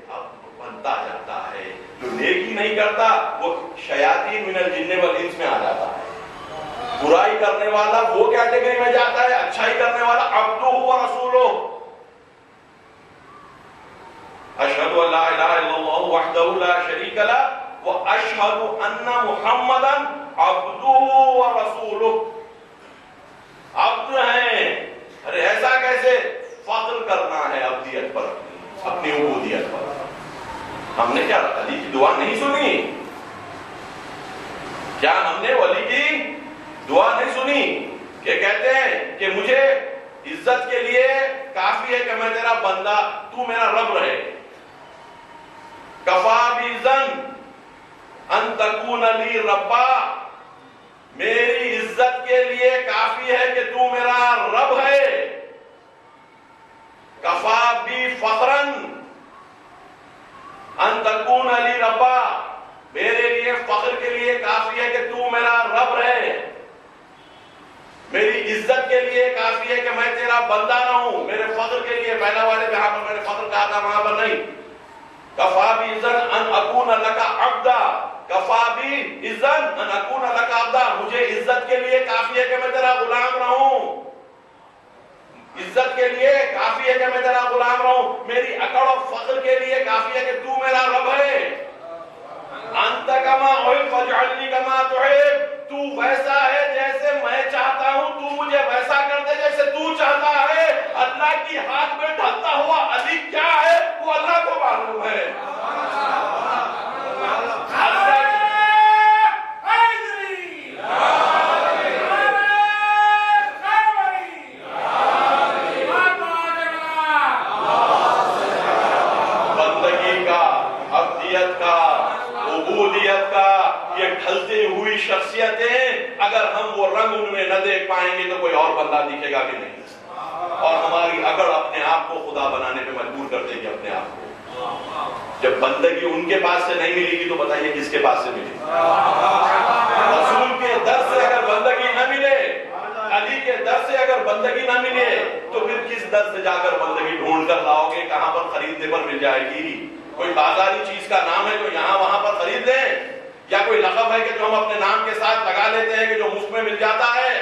اب بنتا جاتا ہے۔ جو نیکی نہیں کرتا وہ شیاطین من الجن والانس میں آ جاتا ہے۔ برائی کرنے والا وہ کیٹیگری میں جاتا ہے، اچھائی کرنے والا عبدہ و رسولہ۔ اشہد ان لا الہ الا اللہ وحدہ لا شریک لہ واشہد ان محمدا عبدہ و رسولہ۔ عبد ہیں، ارے ایسا کیسے؟ فخر کرنا ہے عبدیت پر، اپنی عبودیت پر۔ ہم نے کیا علی کی دعا نہیں سنی؟ کیا ہم نے ولی کی دعا نہیں سنی کہ کہتے ہیں کہ مجھے عزت کے لیے کافی ہے کہ میں تیرا بندہ، تو میرا رب رہے۔ کفا بِإِذْنِ ان تکون لی ربا، میری عزت کے لیے کافی ہے کہ تو میرا رب ہے۔ کفا بی فخرن ان تکون لی ربا، میرے لیے فخر کے لیے کافی ہے کہ تو میرا رب ہے۔ میری عزت کے لیے کافی ہے کہ میں تیرا بندہ نہ ہوں، میرے فخر کے لیے پہلا والے جہاں پر میں نے فخر کہا تھا وہاں پر نہیں. کفا بی اذن ان اکون لک عبدا، کفا بی اذن ان اکون لک عبدا، مجھے عزت کے لیے کافی ہے کہ میں تیرا غلام رہوں، عزت کے لیے کافی ہے کہ میں تیرا غلام رہوں، میری اکڑ اور فخر کے لیے کافی ہے کہ تو میرا رب ہے. انت کما احب فاجعلنی کما تحب، تو ویسا ہے جیسے میں چاہتا ہوں، تو مجھے ویسا کر دے جیسے تو چاہتا ہے. اللہ کی ہاتھ میں ڈھلتا ہوا علی کیا ہے وہ اللہ کو معلوم ہے. بندگی کا، عبدیت کا، عبودیت کا یہ ڈھلتی ہوئی شخصیتیں اگر ہم وہ رنگ ان میں نہ دیکھ پائیں گے تو کوئی اور بندہ دکھے گا کہ نہیں، اور ہماری اکڑ اپنے آپ کو خدا بنانے پہ مجبور کر دے گی اپنے آپ کو. جب بندگی ان کے پاس سے نہیں ملے گی تو بتائیے کس کے پاس سے ملے گی؟ رسول کے در سے اگر بندگی نہ ملے، علی کے در سے اگر بندگی نہ ملے تو پھر کس در سے جا کر بندگی ڈھونڈ کر لاؤ گے؟ کہاں پر خریدنے پر مل جائے گی؟ کوئی بازاری چیز کا نام ہے جو یہاں وہاں پر خرید لیں، یا کوئی لقب ہے کہ جو ہم اپنے نام کے ساتھ لگا لیتے ہیں کہ جو مفت میں مل جاتا ہے؟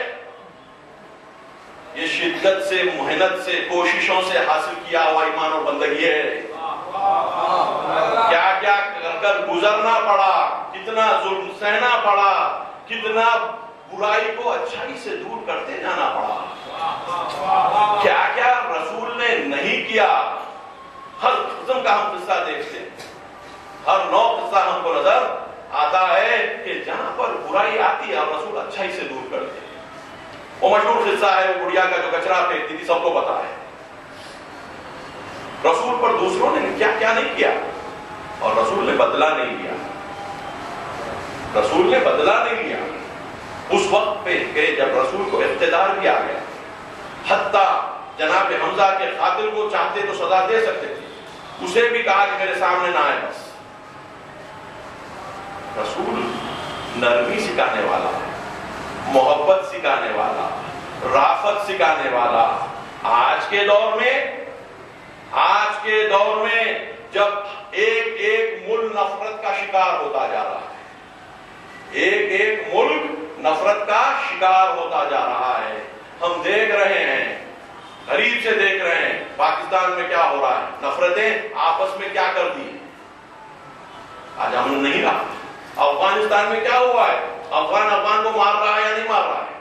یہ شدت سے، محنت سے، کوششوں سے حاصل کیا ہوا ایمان اور بندگی ہے. کیا کیا کر گزرنا پڑا، کتنا ظلم سہنا پڑا، کتنا برائی کو اچھائی سے دور کرتے جانا پڑا، کیا کیا رسول نے نہیں کیا. ہر قسم کا ہم قصہ دیکھتے ہیں، ہر نو قصہ ہم کو نظر آتا ہے کہ جہاں پر برائی آتی ہے اور رسول اچھائی سے دور کرتے ہیں. وہ مشہور قصہ ہے وہ گڑیا کا جو کچرا پھینکتی تھی، سب کو پتا ہے. رسول پر دوسروں نے کیا کیا نہیں کیا اور رسول نے بدلہ نہیں لیا. رسول نے بدلہ نہیں لیا اس وقت پہ کہ جب رسول کو اقتدار بھی آ گیا. حتیٰ جناب حمزہ کے قاتل کو چاہتے تو سزا دے سکتے تھے، اسے بھی کہا کہ میرے سامنے نہ آئے. بس رسول نرمی سکھانے والا، محبت سکھانے والا، رافت سکھانے والا. آج کے دور میں جب ایک ایک ملک نفرت کا شکار ہوتا جا رہا ہے، ایک ایک ملک نفرت کا شکار ہوتا جا رہا ہے، ہم دیکھ رہے ہیں، قریب سے دیکھ رہے ہیں پاکستان میں کیا ہو رہا ہے. نفرتیں آپس میں کیا کر دی آج ہم نہیں رہا. افغانستان میں کیا ہوا ہے، افغان کو مار رہا ہے یا نہیں مار رہا ہے؟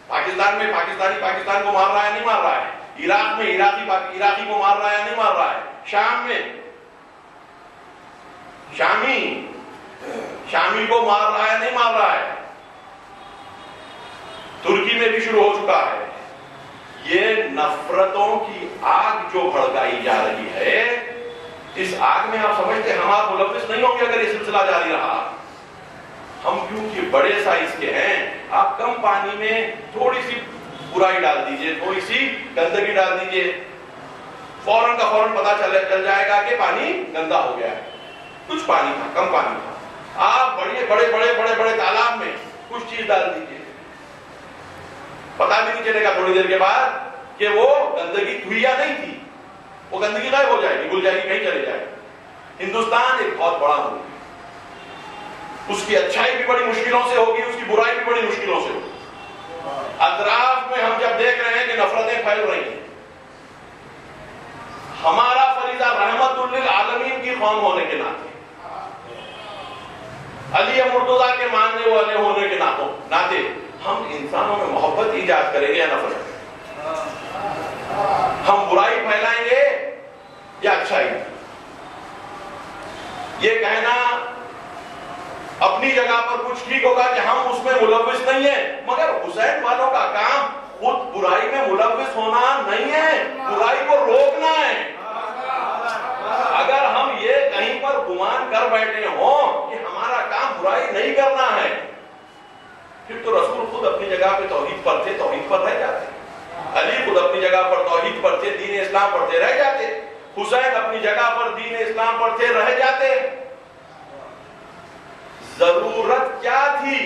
پاکستان میں پاکستانی پاکستان کو مار رہا ہے یا نہیں مار رہا ہے؟ عراق میں عراقی کو مار رہا ہے یا نہیں مار رہا ہے؟ شام میں شامی کو مار رہا ہے یا نہیں مار رہا ہے؟ ترکی میں بھی شروع ہو چکا ہے. یہ نفرتوں کی آگ جو بھڑکائی جا رہی ہے، اس آگ میں آپ سمجھتے ہیں ہم آپ ملوث نہیں ہوں گے اگر یہ سلسلہ جاری رہا. ہم کیونکہ بڑے سائز کے ہیں، آپ کم پانی میں تھوڑی سی برائی ڈال دیجئے، تھوڑی سی گندگی ڈال دیجئے، فوراً کا فوراً پتا چل جائے گا کہ پانی گندا ہو گیا ہے. کچھ پانی تھا، کم پانی تھا. آپ بڑے تالاب میں کچھ چیز ڈال دیجئے، پتا بھی نہیں چلے گا تھوڑی دیر کے بعد کہ وہ گندگی تھی یا نہیں تھی. وہ گندگی غائب ہو جائے گی، بھول جائے گی، کہیں چلے جائے گی. ہندوستان ایک بہت بڑا ملک ہے، اس کی اچھائی بھی بڑی مشکلوں سے ہوگی، اس کی برائی بھی بڑی مشکلوں سے ہوگی. اطراف میں ہم جب دیکھ رہے ہیں کہ نفرتیں پھیل رہی ہیں، ہمارا فریضہ رحمت للعالمین کی قوم ہونے کے ناطے، علی مرتضیٰ کے ماننے والے ہونے کے ناطے ہم انسانوں میں محبت ایجاد کریں گے یا نفرت؟ ہم برائی پھیلائیں گے یا اچھائی؟ یہ کہنا اپنی جگہ پر کچھ ٹھیک ہوگا کہ ہم اس میں ملوث نہیں ہیں، مگر حسین والوں کا کام خود برائی میں ملوث ہونا نہیں ہے، برائی کو روکنا ہے. اگر ہم یہ کہیں پر گمان کر بیٹھے ہوں کہ ہمارا کام برائی نہیں کرنا ہے، پھر تو رسول خود اپنی جگہ پہ توحید پر تھے، توحید پر رہ جاتے. علی خود اپنی جگہ پر توحید پر تھے، دین اسلام پڑھتے رہ جاتے. حسین اپنی جگہ پر دین اسلام پڑھتے رہ جاتے. ضرورت کیا تھی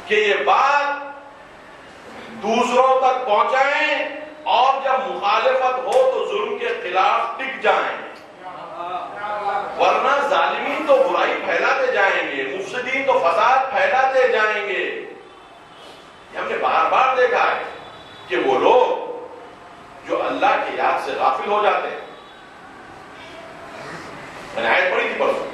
کہ یہ بات دوسروں تک پہنچائیں اور جب مخالفت ہو تو ظلم کے خلاف ٹک جائیں، ورنہ ظالمین تو برائی پھیلاتے جائیں گے، مفسدین تو فساد پھیلاتے جائیں گے۔ ہم نے بار بار دیکھا ہے کہ وہ لوگ جو اللہ کی یاد سے غافل ہو جاتے ہیں، میں نے آیت پڑھی تھی پرسوں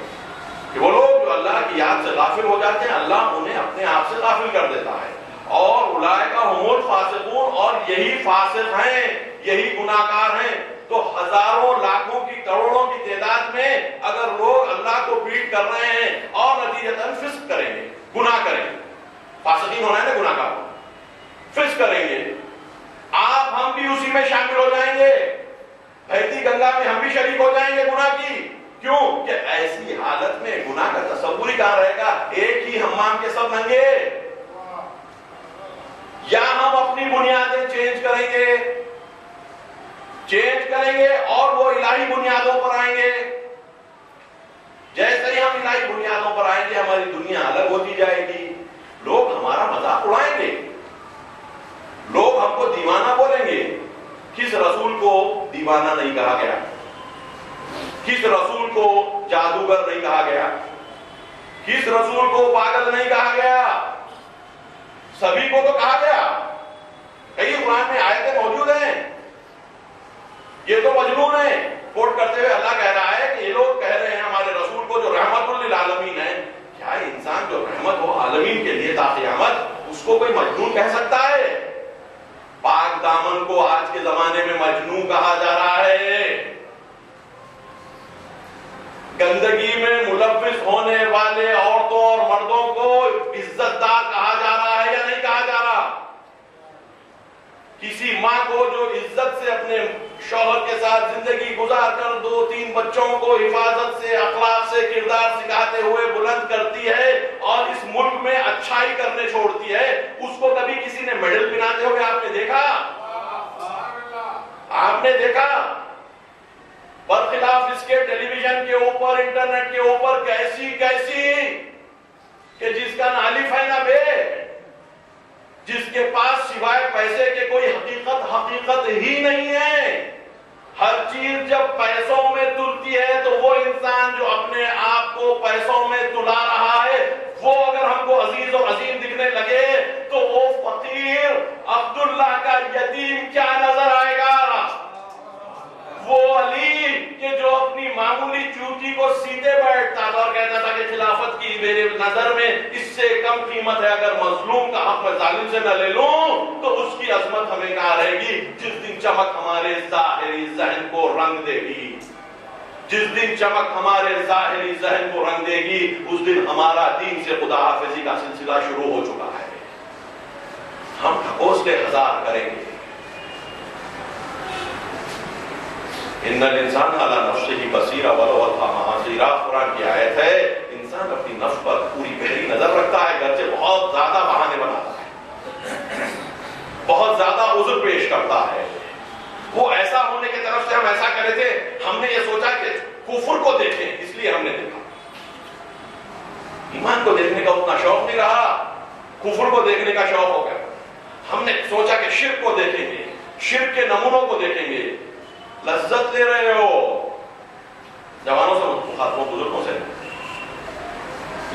کہ وہ لوگ جو اللہ کی یاد سے غافل ہو جاتے ہیں اللہ انہیں اپنے آپ سے غافل کر دیتا ہے، اور اولئک هم الفاسقون، اور یہی فاسق ہیں، یہی گناہگار ہیں۔ تو ہزاروں لاکھوں کی کروڑوں کی تعداد میں اگر لوگ اللہ کو بیٹ کر رہے ہیں اور نتیجتاً فسق کریں گے، گناہ کریں گے، فاسقین ہونا ہے نا، گناہ گار فسق کریں گے، آپ ہم بھی اسی میں شامل ہو جائیں گے، بہتی گنگا میں ہم بھی شریک ہو جائیں گے گناہ کی۔ کیوں کہ ایسی حالت میں گناہ کا تصور ہی کہاں رہے گا؟ ایک ہی حمام کے سب ننگے۔ یا ہم اپنی بنیادیں چینج کریں گے اور وہ الہی بنیادوں پر آئیں گے۔ جیسے ہی ہم الہی بنیادوں پر آئیں گے ہماری دنیا الگ ہوتی جائے گی، لوگ ہمارا مذاق اڑائیں گے، لوگ ہم کو دیوانہ بولیں گے۔ کس رسول کو دیوانہ نہیں کہا گیا؟ کس رسول کو جادوگر نہیں کہا گیا؟ کس رسول کو پاگل نہیں کہا گیا؟ سبھی کو تو کہا گیا۔ کئی قرآن میں آیتیں موجود ہیں، یہ تو مجنون ہے، کوٹ کرتے ہوئے اللہ کہہ رہا ہے کہ یہ لوگ کہہ رہے ہیں ہمارے رسول کو جو رحمت للعالمین ہے۔ کیا انسان جو رحمت ہو عالمین کے لیے تا قیامت، اس کو کوئی مجنون کہہ سکتا ہے؟ پاک دامن کو آج کے زمانے میں مجنون کہا جا رہا ہے۔ گندگی میں ملوث ہونے والے عورتوں اور مردوں کو عزت دار کہا جا رہا ہے یا نہیں کہا جا رہا؟ کسی ماں کو جو عزت سے اپنے شوہر کے ساتھ زندگی گزار کر 2-3 بچوں کو حفاظت سے، اخلاق سے کردار سکھاتے ہوئے بلند کرتی ہے اور اس ملک میں اچھائی کرنے چھوڑتی ہے، اس کو کبھی کسی نے میڈل پہناتے ہوئے آپ نے دیکھا؟ آپ نے دیکھا؟ برخلاف اس کے ٹیلی ویژن کے اوپر، انٹرنیٹ کے اوپر کیسی کہ جس کا نہ الف ہے نہ بے، جس کے پاس سوائے پیسے کے کوئی حقیقت ہی نہیں ہے۔ ہر چیز جب پیسوں میں تلتی ہے تو وہ انسان جو اپنے آپ کو پیسوں میں تلا رہا ہے، وہ اگر ہم کو عزیز اور عظیم دکھنے لگے تو وہ فقیر عبداللہ کا یتیم کیا نظر آئے گا؟ وہ علی کہ جو اپنی معمولی چوٹی کو سیدھے بیٹھتا تھا اور کہتا تھا کہ خلافت کی میرے نظر میں اس سے کم قیمت ہے، اگر مظلوم کا حق میں ظالم سے نہ لے لوں تو اس کی عظمت ہمیں کہاں رہے گی؟ جس دن چمک ہمارے ظاہری ذہن کو رنگ دے گی، جس دن چمک ہمارے ظاہری ذہن کو رنگ دے گی، اس دن ہمارا دین سے خدا حافظی کا سلسلہ شروع ہو چکا ہے۔ ہم ٹھکوسلے ہزار کریں گے۔ ان الانسان علی نفسہ بصیرہ ولو القی معاذیرہ، قرآن کی آیت ہے۔ انسان اپنی نفس پر پوری گہری نظر رکھتا ہے، گرچہ بہت زیادہ بہانے بناتا ہے، بہت زیادہ عذر پیش کرتا ہے۔ وہ ایسا ہونے کی طرف سے ہم ایسا کرے تھے، ہم نے یہ سوچا کہ کفر کو دیکھیں، اس لیے ہم نے دیکھا۔ ایمان کو دیکھنے کا اتنا شوق نہیں رہا، کفر کو دیکھنے کا شوق ہو گیا۔ ہم نے سوچا کہ شرک کو دیکھیں گے، شرک کے نمونوں کو دیکھیں گے۔ لذت لے رہے ہو، جوانوں سے مخاطبوں بزرگوں سے،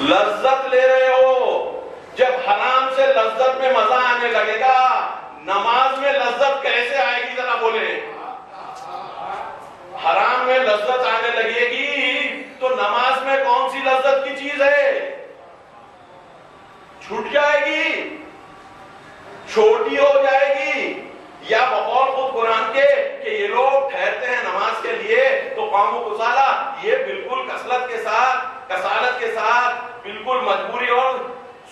لذت لے رہے ہو۔ جب حرام سے لذت میں مزہ آنے لگے گا، نماز میں لذت کیسے آئے گی ذرا بولیں؟ حرام میں لذت آنے لگے گی تو نماز میں کون سی لذت کی چیز ہے؟ چھوٹ جائے گی، چھوٹی ہو جائے گی۔ یا بقول خود قرآن کے کہ یہ لوگ ٹھہرتے ہیں نماز کے لیے تو قوم و کسالہ، یہ بالکل کسالت کے ساتھ بالکل مجبوری اور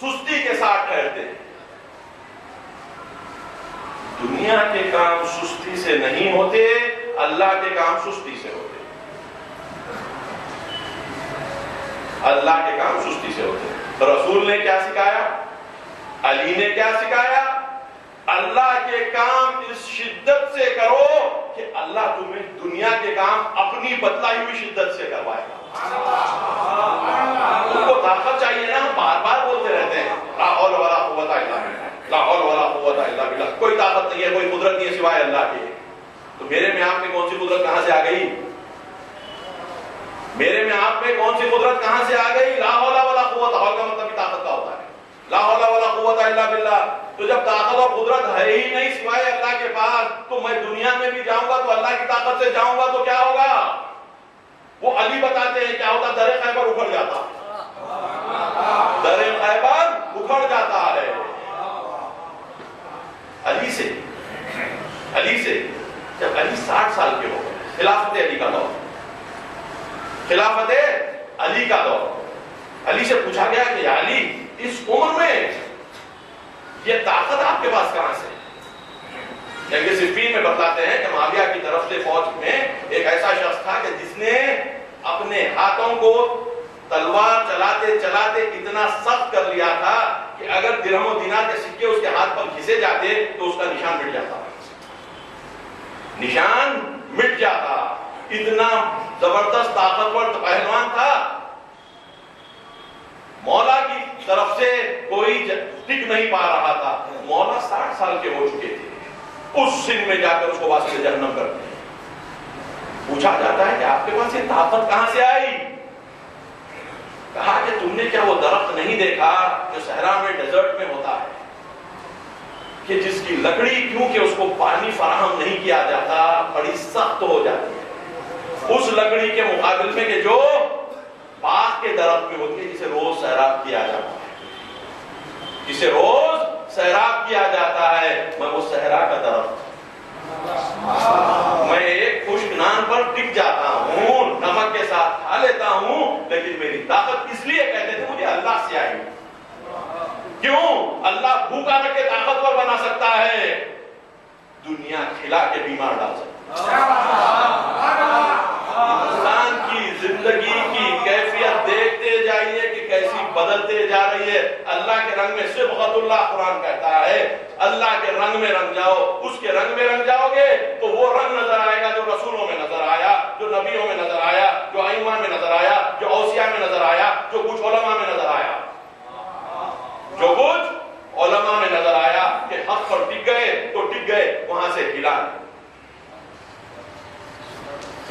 سستی کے ساتھ ٹھہرتے ہیں۔ دنیا کے کام سستی سے نہیں ہوتے، اللہ کے کام سستی سے ہوتے، اللہ کے کام سستی سے ہوتے۔ رسول نے کیا سکھایا؟ علی نے کیا سکھایا؟ اللہ کے کام اس شدت سے کرو کہ اللہ تمہیں دنیا کے کام اپنی بتلائی ہوئی شدت سے کروائے گا۔ ان کو طاقت چاہیے نا، بار بار بولتے رہتے ہیں لا حول ولا قوت الا باللہ، لا حول ولا قوت الا باللہ۔ نہیں ہے, کوئی قدرت نہیں ہے سوائے اللہ کے. تو میرے میں آپ میں کون سی قدرت کہاں سے آ گئی؟ میرے میں آپ میں کون سی قدرت کہاں سے آ گئی؟ لا حول ولا قوت. حول کا مطلب طاقت کا ہوتا ہے. لا حول ولا قوت الا باللہ. تو جب طاقت اور قدرت ہے ہی نہیں سوائے اللہ کے پاس, تو میں دنیا میں بھی جاؤں گا تو اللہ کی طاقت سے جاؤں گا تو کیا ہوگا؟ وہ علی بتاتے ہیں کیا ہوتا, در خیبر اکھڑ جاتا, در خیبر اکھڑ جاتا ہے. علی سے جب علی 60 سال کے ہو گئے, خلافت علی کا دور, خلافت علی کا دور, علی سے پوچھا گیا کہ یا علی اس عمر میں یہ طاقت آپ کے پاس کہاں سے؟ جنگ صفین میں بتلاتے ہیں کہ معاویہ کی طرف سے فوج میں ایک ایسا شخص تھا کہ جس نے اپنے ہاتھوں کو تلوار چلاتے چلاتے اتنا سخت کر لیا تھا کہ اگر درہم و دینار کے سکے اس کے ہاتھ پر گھسے جاتے تو اس کا نشان مٹ جاتا, نشان مٹ جاتا. اتنا زبردست طاقتور پہلوان تھا. مولا کی طرف سے کوئی ٹک نہیں پا رہا تھا. مولا 60 سال کے ہو چکے تھے. اس سن میں جا کر اس کو واسطے جہنم کرتے ہیں. پوچھا جاتا ہے کہ آپ کے پاس یہ طاقت کہاں سے آئی؟ کہا کہ تم نے کیا وہ درخت نہیں دیکھا جو صحرا میں ڈیزرٹ میں ہوتا ہے, کہ جس کی لکڑی کیونکہ اس کو پانی فراہم نہیں کیا جاتا بڑی سخت ہو جاتی ہے, اس لکڑی کے مقابل میں کہ جو باغ کے درخت میں ہوتی ہے جسے روز سیراب کیا جاتا ہے, جسے روز سیراب کیا جاتا ہے. میں وہ صحرا کا درخت, میں ایک خشک نان پر ٹک جاتا ہوں, نمک کے ساتھ کھا لیتا ہوں, لیکن میری طاقت اس لیے کہتے تھے مجھے اللہ سے آئی. کیوں؟ اللہ بھوکا رکھ کے طاقتور بنا سکتا ہے, دنیا کھلا کے بیمار ڈال سکتا ہے. انسان کی زندگی کی کیفیت دیکھتے جائیے کہ کیسی بدلتے جا رہی ہے. اللہ کے رنگ میں صبغت اللہ قرآن کہتا ہے, اللہ کے رنگ میں رنگ جاؤ. اس کے رنگ میں رنگ جاؤ گے تو وہ رنگ نظر آئے گا جو رسولوں میں نظر آیا, جو نبیوں میں نظر آیا, جو ائمہ میں نظر آیا, جو اوصیاء میں نظر آیا, جو کچھ علماء میں نظر آیا, جو کچھ علماء میں نظر آیا کہ حق پر ٹک گئے تو ٹک گئے, وہاں سے ہلا.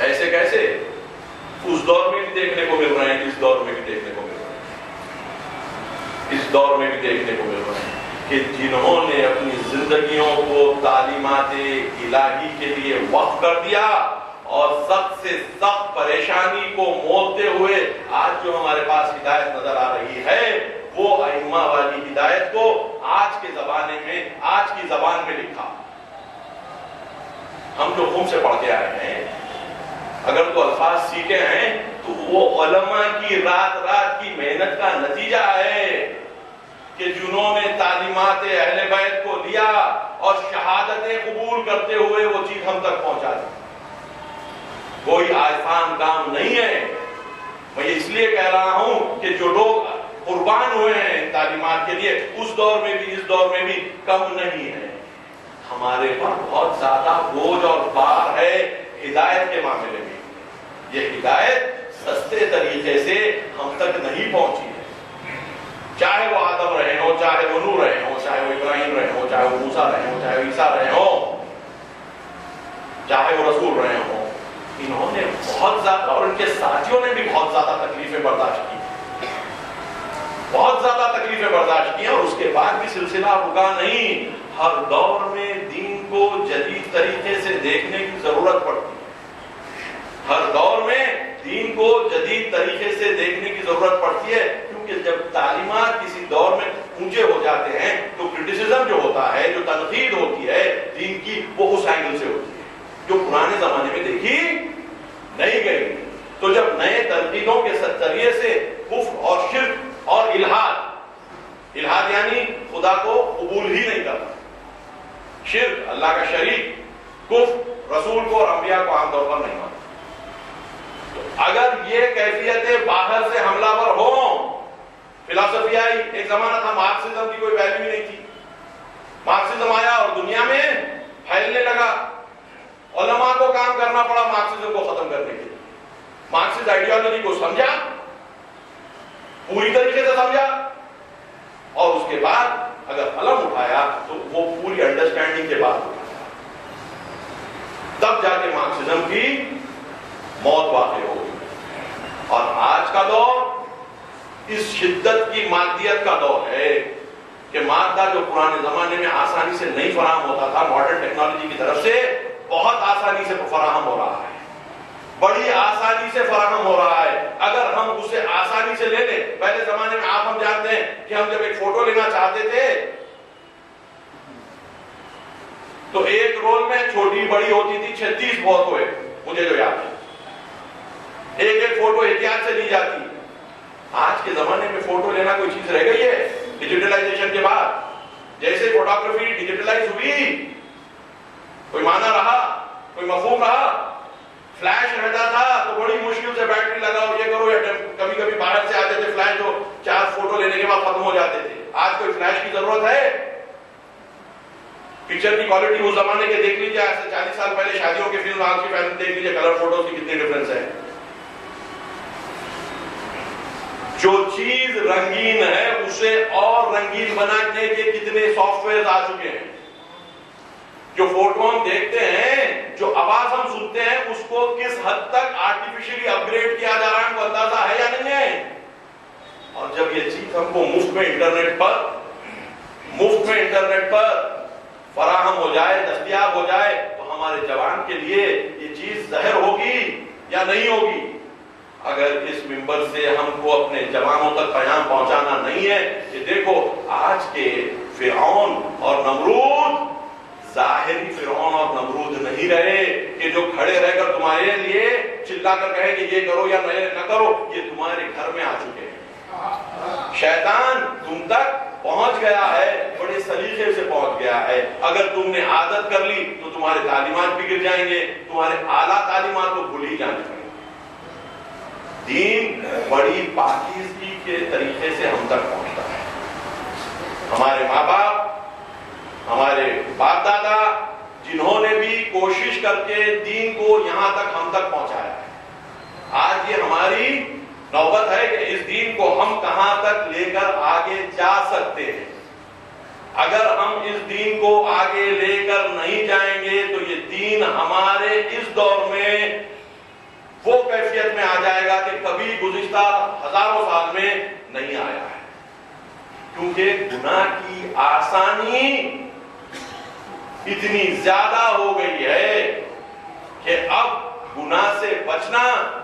ایسے کیسے اس دور میں بھی دیکھنے کو مل رہے ہیں, اس دور میں بھی دیکھنے کو مل رہے ہیں, اس دور میں بھی دیکھنے کو مل رہے ہیں کہ جنہوں نے اپنی زندگیوں کو تعلیمات الہی کے لیے وقف کر دیا اور سخت سے سخت پریشانی کو مولتے ہوئے آج جو ہمارے پاس ہدایت نظر آ رہی ہے, وہ ائمہ والی ہدایت کو آج کے زمانے میں, آج کی زبان میں لکھا. ہم جو خون سے پڑھ کے آئے ہیں, اگر تو الفاظ سیکھے ہیں تو وہ علماء کی رات رات کی محنت کا نتیجہ ہے کہ جنہوں نے تعلیمات اہل بیت کو لیا اور شہادتیں قبول کرتے ہوئے وہ چیز ہم تک پہنچا دی. کوئی آسان کام نہیں ہے. میں اس لیے کہہ رہا ہوں کہ جو لوگ قربان ہوئے ہیں ان تعلیمات کے لیے, اس دور میں بھی اس دور میں بھی کم نہیں ہے. ہمارے پر بہت زیادہ بوجھ اور بار ہے ہدایت کے معاملے میں. یہ ہدایت سستے طریقے سے ہم تک نہیں پہنچی ہے. چاہے وہ آدم رہے ہوں, چاہے وہ نوح رہے ہوں, چاہے وہ ابراہیم رہے ہوں, چاہے وہ موسیٰ رہے ہوں, چاہے وہ عیسیٰ رہے ہوں, چاہے وہ رسول رہے ہوں, انہوں نے بہت زیادہ اور ان کے ساتھیوں نے بھی بہت زیادہ تکلیفیں برداشت کی, بہت زیادہ تکلیفیں برداشت کی, اور اس کے بعد بھی سلسلہ رکا نہیں. ہر دور میں دین کو جدید طریقے سے دیکھنے کی ضرورت پڑتی ہے. ہر دور میں دین کو جدید طریقے سے دیکھنے کی ضرورت پڑتی ہے, کیونکہ جب تعلیمات کسی دور میں اونچے ہو جاتے ہیں تو کرٹیسزم جو ہوتا ہے, جو تنقید ہوتی ہے دین کی, وہ اس اینگل سے ہوتی ہے جو پرانے زمانے میں دیکھی نہیں گئی. تو جب نئے تنقیدوں کے ذریعے سے کفر اور شرک اور الحاد یعنی خدا کو قبول ہی نہیں کرنا, شرک اللہ کا شریک, کفر رسول کو اور انبیاء کو عام طور پر نہیں مانتا. اگر یہ کیفیتیں باہر سے حملہ ور ہوں, فلسفی آئی, ایک زمانہ تھا مارکسزم کی کوئی ویلیو ہی نہیں تھی, مارکسزم آیا اور دنیا میں پھیلنے لگا, علماء کو کام کرنا پڑا مارکسزم کو ختم کرنے کے لیے. مارکسسٹ آئیڈیالوجی کو سمجھا, پوری طریقے سے سمجھا, اور اس کے بعد اگر قلم اٹھایا تو وہ پوری انڈرسٹینڈنگ کے بعد اٹھایا. تب جا کے مارکسزم کی موت واقع ہوگی. اور آج کا دور اس شدت کی مادیت کا دور ہے کہ مادہ جو پرانے زمانے میں آسانی سے نہیں فراہم ہوتا تھا، ماڈرن ٹیکنالوجی کی طرف سے بہت آسانی سے فراہم ہو رہا ہے، بڑی آسانی سے فراہم ہو رہا ہے. اگر ہم اسے آسانی سے لے لیں، پہلے زمانے میں آپ ہم جانتے ہیں کہ ہم جب ایک فوٹو لینا چاہتے تھے تو ایک رول میں چھوٹی بڑی ہوتی تھی، 36 بہت ہوئے مجھے جو یاد ہے، ایک ایک فوٹو احتیاط سے لی جاتی. آج کے زمانے میں فوٹو لینا کوئی چیز رہ گئی ہے؟ ڈیجیٹلائزیشن کے بعد جیسے فوٹوگرافی ڈیجیٹلائز ہوئی، کوئی معنی رہا، کوئی مفہوم رہا؟ فلیش رہتا تھا تو بڑی مشکل سے بیٹری لگاؤ، یہ کرو، یا کبھی کبھی باہر سے آتے تھے فلیش جو 4 فوٹو لینے کے بعد ختم ہو جاتے تھے. آج کوئی فلیش کی ضرورت ہے؟ پکچر کی کوالٹی اس زمانے کے دیکھ لیجیے، آج سے 40 سال پہلے شادیوں کی فلم، آج کی فلم دیکھ لیجیے، کلر فوٹوز کی کتنی ڈفرنس ہے. جو چیز رنگین ہے اسے اور رنگین بنانے کے کتنے سافٹ ویئر آ چکے ہیں. جو فوٹو ہم دیکھتے ہیں، جو آواز ہم سنتے ہیں، اس کو کس حد تک آرٹیفیشلی اپ گریڈ کیا جا رہا ہے، کو اندازہ ہے یا نہیں ہے؟ اور جب یہ چیز ہم کو مفت میں انٹرنیٹ پر فراہم ہو جائے، دستیاب ہو جائے، تو ہمارے جوان کے لیے یہ چیز زہر ہوگی یا نہیں ہوگی؟ اگر اس منبر سے ہم کو اپنے جوانوں تک پیغام پہنچانا نہیں ہے کہ دیکھو آج کے فرعون اور نمرود ظاہری فرعون اور نمرود نہیں رہے کہ جو کھڑے رہ کر تمہارے لیے چلا کر کہے کہ یہ کرو یا نہ کرو، یہ تمہارے گھر میں آ چکے ہیں. شیطان تم تک پہنچ گیا ہے، بڑے سلیقے سے پہنچ گیا ہے. اگر تم نے عادت کر لی تو تمہارے تعلیمات بھی گر جائیں گے، تمہارے اعلیٰ تعلیمات کو بھول ہی جانے پڑیں. دین بڑی پاکیزگی کے طریقے سے ہم تک پہنچتا ہے. ہمارے ماں باپ، ہمارے باپ دادا، جنہوں نے بھی کوشش کر کے دین کو یہاں تک ہم تک پہنچایا ہے، آج یہ ہماری نوبت ہے کہ اس دین کو ہم کہاں تک لے کر آگے جا سکتے ہیں. اگر ہم اس دین کو آگے لے کر نہیں جائیں گے تو یہ دین ہمارے اس دور میں وہ کیفیت میں آ جائے گا کہ کبھی گزشتہ ہزاروں سال میں نہیں آیا ہے. کیونکہ گناہ کی آسانی اتنی زیادہ ہو گئی ہے کہ اب گناہ سے بچنا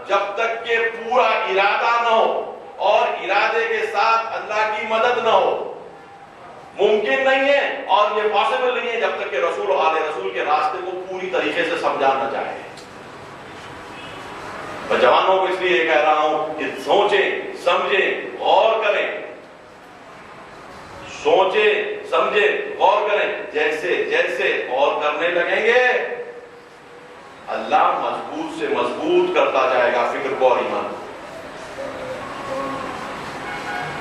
جب تک کہ پورا ارادہ نہ ہو اور ارادے کے ساتھ اللہ کی مدد نہ ہو ممکن نہیں ہے، اور یہ پاسبل نہیں ہے جب تک کہ رسول و آل رسول کے راستے کو پوری طریقے سے سمجھا نہ جائے. میں جوانوں کو اس لیے کہہ رہا ہوں کہ سوچیں، سمجھیں، غور کریں. سوچیں، سمجھیں، غور کریں. جیسے جیسے غور کرنے لگیں گے اللہ مضبوط سے مضبوط کرتا جائے گا فکر کو اور ایمان کو.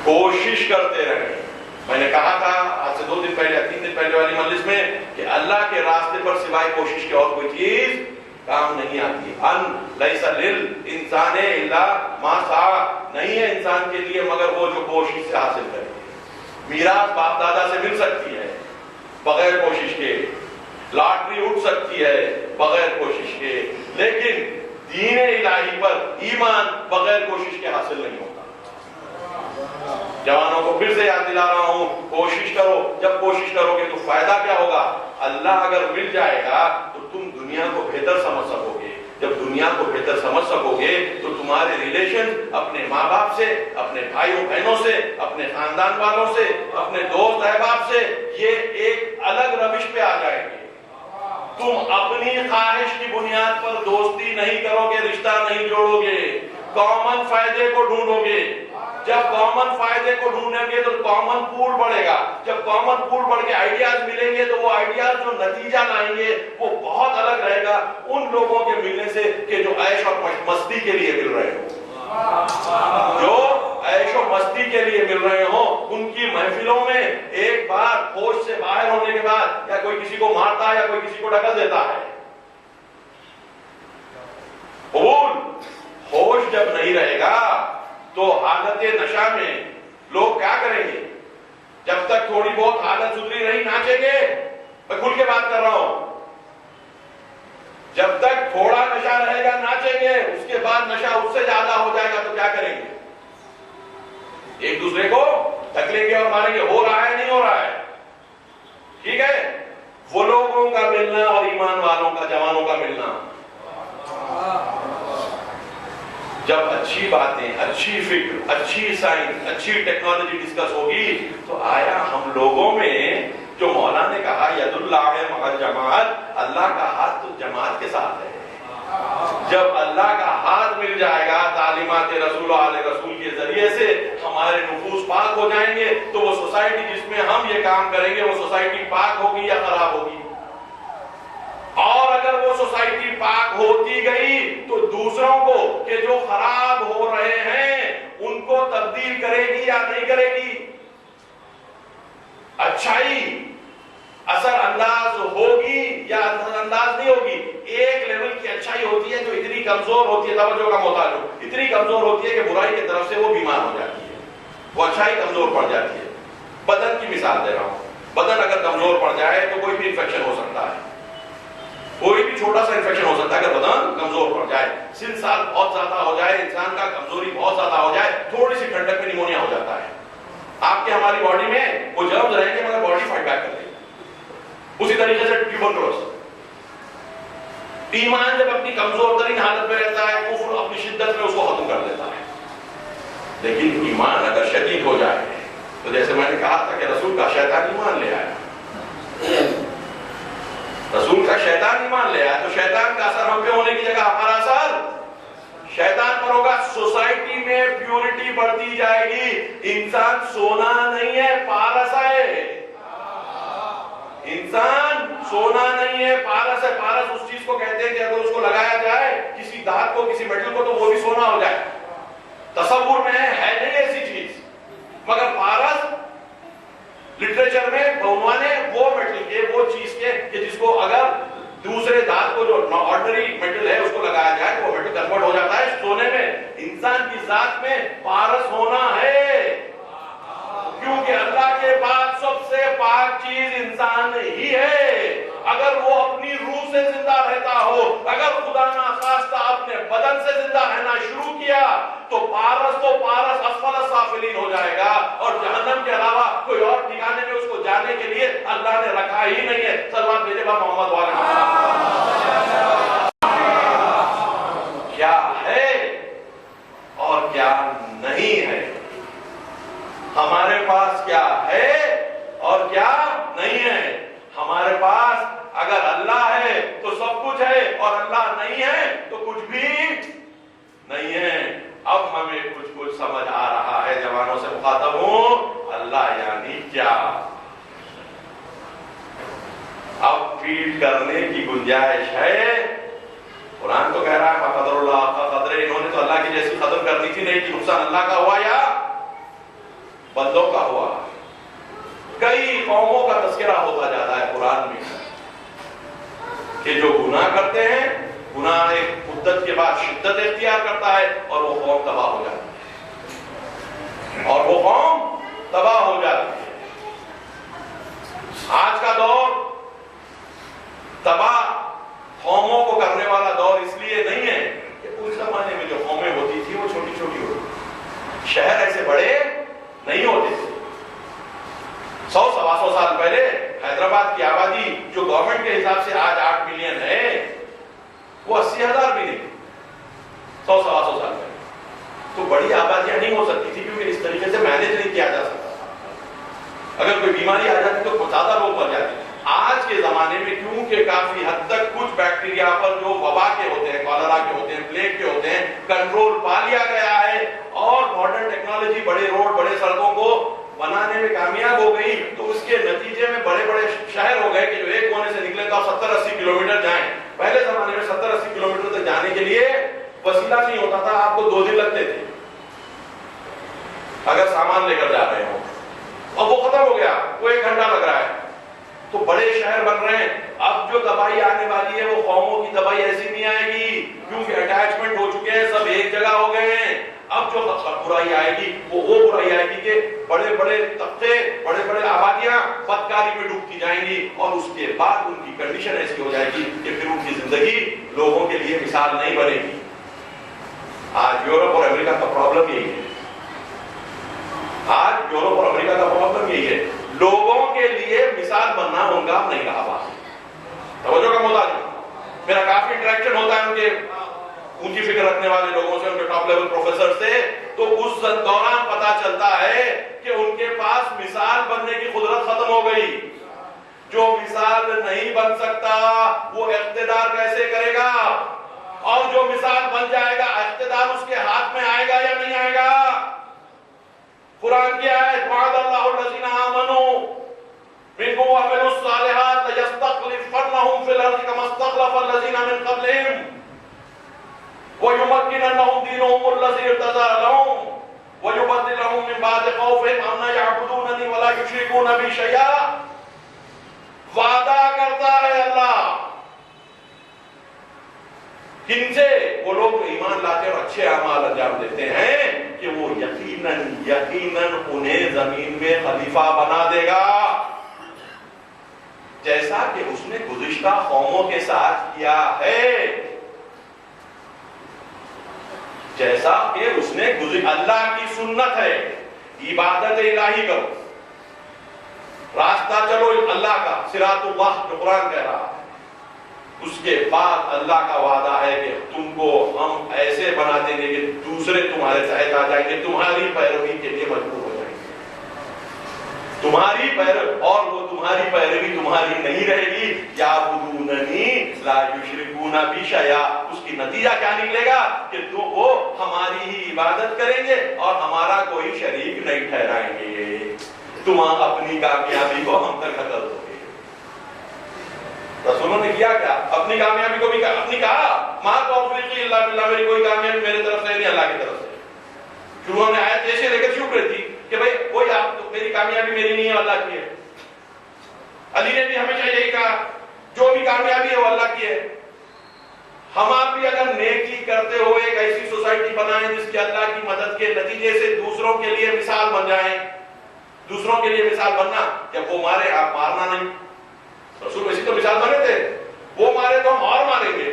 کوشش کرتے رہیں. میں نے کہا تھا آج سے 2 دن پہلے یا 3 دن پہلے والی مجلس میں کہ اللہ کے راستے پر سوائے کوشش کے اور کوئی چیز کام نہیں آتی. ان لیس للانسان الا ما سعى، نہیں ہے انسان کے لیے مگر وہ جو کوشش سے حاصل کرے. میراث باپ دادا سے مل سکتی ہے بغیر کوشش کے، لاٹری اٹھ سکتی ہے بغیر کوشش کے، لیکن دین الہی پر ایمان بغیر کوشش کے حاصل نہیں ہوتا. جوانوں کو پھر سے یاد دلا رہا ہوں، کوشش کرو. جب کوشش کرو گے تو فائدہ کیا ہوگا؟ اللہ اگر مل جائے گا تو تم دنیا کو بہتر سمجھ سکو گے. جب دنیا کو بہتر سمجھ سکو گے تو تمہارے ریلیشن اپنے ماں باپ سے، اپنے بھائیوں بہنوں سے، اپنے خاندان والوں سے، اپنے دوست احباب سے، یہ ایک الگ روش پہ آ جائیں گے. تم اپنی خواہش کی بنیاد پر دوستی نہیں کرو گے، رشتہ نہیں جوڑو گے، کامن فائدے کو ڈھونڈو گے. جب کامن فائدے کو ڈھونڈیں گے تو کامن پول بڑھے گا. جب کامن پول بڑھ کے آئیڈیاز ملیں گے تو وہ آئیڈیاز جو نتیجہ لائیں گے وہ بہت الگ رہے گا ان لوگوں کے ملنے سے کہ جو عیش اور مستی کے لیے مل رہے ہوں. جو عیش و مستی کے لیے مل رہے ہوں ان کی محفلوں میں ایک بار ہوش سے باہر ہونے کے بعد یا کوئی کسی کو مارتا ہے یا کوئی کسی کو ڈھکل دیتا ہے. ہوش جب نہیں رہے گا تو حالت نشہ میں لوگ کیا کریں گے؟ جب تک تھوڑی بہت حالت سدھری رہی ناچیں گے. میں کھل کے بات کر رہا ہوں. جب تک تھوڑا نشہ رہے گا ناچیں گے، اس کے بعد نشہ اس سے زیادہ ہو جائے گا تو کیا کریں گے؟ ایک دوسرے کو ٹکلیں گے اور ماریں گے. ہو رہا ہے نہیں ہو رہا ہے؟ ٹھیک ہے. وہ لوگوں کا ملنا اور ایمان والوں کا، جوانوں کا ملنا، جب اچھی باتیں، اچھی فکر، اچھی سائنس، اچھی ٹیکنالوجی ڈسکس ہوگی تو آیا ہم لوگوں میں جو مولا نے کہا ید اللہ مع الجماعت، اللہ کا ہاتھ تو جماعت کے ساتھ ہے. جب اللہ کا ہاتھ مل جائے گا تعلیمات رسول آل رسول کے ذریعے سے، ہمارے نفوس پاک ہو جائیں گے تو وہ سوسائٹی جس میں ہم یہ کام کریں گے وہ سوسائٹی پاک ہوگی یا خراب ہوگی؟ اور اگر وہ سوسائٹی پاک ہوتی گئی تو دوسروں کو کہ جو خراب ہو رہے ہیں ان کو تبدیل کرے گی یا نہیں کرے گی؟ اچھائی اثر انداز ہوگی یا اثر انداز نہیں ہوگی؟ ایک لیول کی اچھائی ہوتی ہے جو اتنی کمزور ہوتی ہے، توجہ کا محتاج ہو، اتنی کمزور ہوتی ہے کہ برائی کی طرف سے وہ بیمار ہو جاتی ہے، وہ اچھائی کمزور پڑ جاتی ہے. بدن کی مثال دے رہا ہوں، بدن اگر کمزور پڑ جائے تو کوئی بھی انفیکشن ہو سکتا ہے، کوئی بھی چھوٹا سا انفیکشن ہو سکتا ہے اگر بدن کمزور پڑ جائے. سن سال بہت زیادہ ہو جائے، انسان کا کمزوری بہت زیادہ ہو جائے، تھوڑی سی ٹھنڈک میں نیمونیا ہو جاتا ہے. آپ کے ہماری باڈی میں وہ جرمز رہیں گے مگر باڈی فائٹ بیک کر لے گی. اسی طریقے سے ٹیوبرکلوز. ایمان جب اپنی کمزور ترین حالت میں رہتا ہے، کفر اپنی شدت میں اس کو ختم کر دیتا ہے. لیکن ایمان اگر شدید ہو جائے تو جیسے میں نے کہا تھا کہ رسول کا شیطان ایمان لے آیا، رسول کا شیطان ایمان لے آیا تو شیطان کا اثر ہم پہ ہونے کی جگہ ہمارا اثر شیطان پر ہوگا. سوسائٹی میں پیورٹی بڑھتی جائے گی. انسان سونا نہیں ہے، پارس ہے. انسان سونا نہیں ہے، پارس ہے. پارس اس چیز کو کہتے ہیں کہ اگر اس کو لگایا جائے کسی دھات کو، کسی میٹل کو، تو وہ بھی سونا ہو جائے. تصور میں ہے نہیں ایسی چیز، مگر پارس لٹریچر میں بہنوانے وہ میٹل کے، وہ چیز کے کہ جس کو اگر دوسرے دھات کو جو آرڈنری میٹل ہے اس کو لگایا جائے تو وہ میٹل کنورٹ ہو جاتا ہے سونے میں. انسان کی ذات میں پارس ہونا ہے، کیونکہ اللہ کے بعد سب سے پاک چیز انسان ہی ہے. اگر وہ اپنی روح سے زندہ رہتا ہو، اگر خدا ناخواستہ اپنے بدن سے زندہ رہنا شروع کیا تو پارس اسفل السافلین ہو جائے گا، اور جہنم کے علاوہ کوئی اور ٹھکانے میں اس کو جانے کے لیے اللہ نے رکھا ہی نہیں ہے. صلوات بھیجے با محمد والے. کیا ہے اور کیا نہیں ہے، ہمارے پاس کیا ہے اور کیا نہیں ہے. ہمارے پاس اگر اللہ ہے تو سب کچھ ہے، اور اللہ نہیں ہے تو کچھ بھی نہیں ہے. اب ہمیں کچھ سمجھ آ رہا ہے. جوانوں سے مخاطب ہوں، اللہ یعنی کیا. اب فیل کرنے کی گنجائش ہے. قرآن تو کہہ رہا ہے قدر اللہ کا قدر. انہوں نے تو اللہ کی جیسی قدر کرنی تھی نہیں کہ نقصان اللہ کا ہوا یا بندوں کا ہوا. کئی قوموں کا تذکرہ ہوتا جاتا ہے قرآن میں کہ جو گناہ کرتے ہیں، گناہ ایک مدت کے بعد شدت اختیار کرتا ہے اور وہ قوم تباہ ہو جاتی ہے. آج کا دور تباہ قوموں کو کرنے والا دور اس لیے نہیں ہے کہ اس زمانے میں جو قومیں ہوتی تھی وہ چھوٹی چھوٹی ہوتی تھی، شہر ایسے بڑے نہیں ہوتے تھے. 100-125 سال پہلے حیدرآباد کی آبادی جو گورنمنٹ کے حساب سے آج 8 ملین ہے، وہ 80,000 بھی نہیں. 100-125 سال پہلے تو بڑی آبادیاں نہیں ہو سکتی تھی کیونکہ اس طریقے سے مینج نہیں کیا جا سکتا. اگر کوئی بیماری آ جاتی تو زیادہ لوگ مر جاتے. آج کے زمانے میں کیونکہ کافی حد تک کچھ بیکٹیریا پر جو وبا کے ہوتے ہیں، کالرا کے ہوتے ہیں، پلیگ کے ہوتے ہیں، کنٹرول پا لیا گیا ہے، اور ماڈرن ٹیکنالوجی بڑے روڈ، بڑے سڑکوں کو بنانے میں کامیاب ہو گئی، تو اس کے نتیجے میں بڑے بڑے شہر ہو گئے کہ جو ایک کونے سے نکلے تو 70-80 کلومیٹر جائیں. پہلے زمانے میں 70-80 کلومیٹر تک جانے کے لیے وسیلہ نہیں ہوتا تھا، آپ کو 2 دن لگتے تھے اگر سامان لے کر جا رہے ہو. اب وہ ختم ہو گیا، وہ 1 گھنٹہ لگ رہا ہے. تو بڑے شہر بن رہے ہیں. اب جو تباہی آنے والی ہے وہ قوموں کی تباہی ایسی نہیں آئے گی کیونکہ اٹیچمنٹ ہو چکے ہیں، سب ایک جگہ ہو گئے ہیں. اب جو برائی آئے گی وہ برائی آئے گی کہ بڑے بڑے طبقے، بڑے بڑے آبادیاں بدکاری میں ڈوبتی جائیں گی، اور اس کے بعد ان کی کنڈیشن ایسی ہو جائے گی کہ پھر ان کی زندگی لوگوں کے لیے مثال نہیں بنے گی۔ آج یورپ اور امریکہ کا پرابلم یہی ہے، آج یورپ اور امریکہ کا پرابلم یہی ہے، لوگوں کے لیے مثال بننا ان کا نہیں رہا بات۔ توجہ کا محتاج ہوں، میرا کافی انٹریکشن ہوتا ہے ان کے اونچی فکر رکھنے والے لوگوں سے، ان کے ٹاپ لیول پروفیسر سے، تو اس دوران پتا چلتا ہے کہ ان کے پاس مثال بننے کی قدرت ختم ہو گئی۔ جو مثال نہیں بن سکتا وہ اقتدار کیسے کرے گا؟ اور جو مثال بن جائے گا اقتدار اس کے ہاتھ میں آئے گا یا نہیں آئے گا؟ قرآن کی آیت وعد اللہ الذین آمنوا منکم وعملوا الصالحات لیستخلفنہم فی الارض کما استخلف الذین من قبلہم وَيُمَكِّنَنَّهُمْ دِينُهُمُ الَّذِي ارْتَضَىٰ لَهُمْ وَيُبَدِّلَهُمْ مِن بَعْدِ خَوْفِهِمْ أَمْنًا يَعْبُدُونَنِي وَلَا يُشْرِكُونَ بِي شَيْئًا۔ وعدہ کرتا ہے اللہ کن سے؟ وہ لوگ ایمان لاتے اور اچھے اعمال انجام دیتے ہیں کہ وہ یقیناً انہیں زمین میں خلیفہ بنا دے گا، جیسا کہ اس نے گزشتہ قوموں کے ساتھ کیا ہے، جیسا کہ اس نے اللہ کی سنت ہے، عبادت الہی کرو، راستہ چلو اللہ کا، صراط اللہ جو قرآن کہہ رہا ہے۔ اس کے بعد اللہ کا وعدہ ہے کہ تم کو ہم ایسے بنا دیں گے کہ دوسرے تمہارے تحت آ جائیں گے، تمہاری پیروی کے لیے مجبور ہو جائیں گے، تمہاری اور وہ تمہاری پیروی تمہاری نہیں رہے گی۔ یعبدوننی لا یشرکون بی شیئا، اس کی نتیجہ کیا نکلے گا کہ وہ ہماری ہی عبادت کریں گے اور ہمارا کوئی شریک نہیں ٹھہرائیں گے، تم اپنی کامیابی کو ہم تک قتل دو گے۔ رسولوں نے کیا کیا؟ اپنی کامیابی کو بھی اپنی کہا ما توفیقی الا باللہ، میری کوئی کامیابی میری طرف سے نہیں، اللہ کی طرف سے۔ شروع میں آیت جیسے لے کر شروع تھی کہ بھئی کوئی میری کامیابی میری نہیں ہے، اللہ کی ہے۔ علی نے بھی ہمیشہ یہی کہا جو بھی کامیابی ہے وہ اللہ کی ہے۔ ہم آپ بھی اگر نیکی کرتے ہوئے ایک ایسی سوسائٹی بنائیں جس کے اللہ کی مدد کے نتیجے سے دوسروں کے لیے مثال بن جائیں، دوسروں کے لیے مثال بننا، جب وہ مارے آپ مارنا نہیں، رسول اسی تو مثال بنے تھے، وہ مارے تو ہم اور ماریں گے،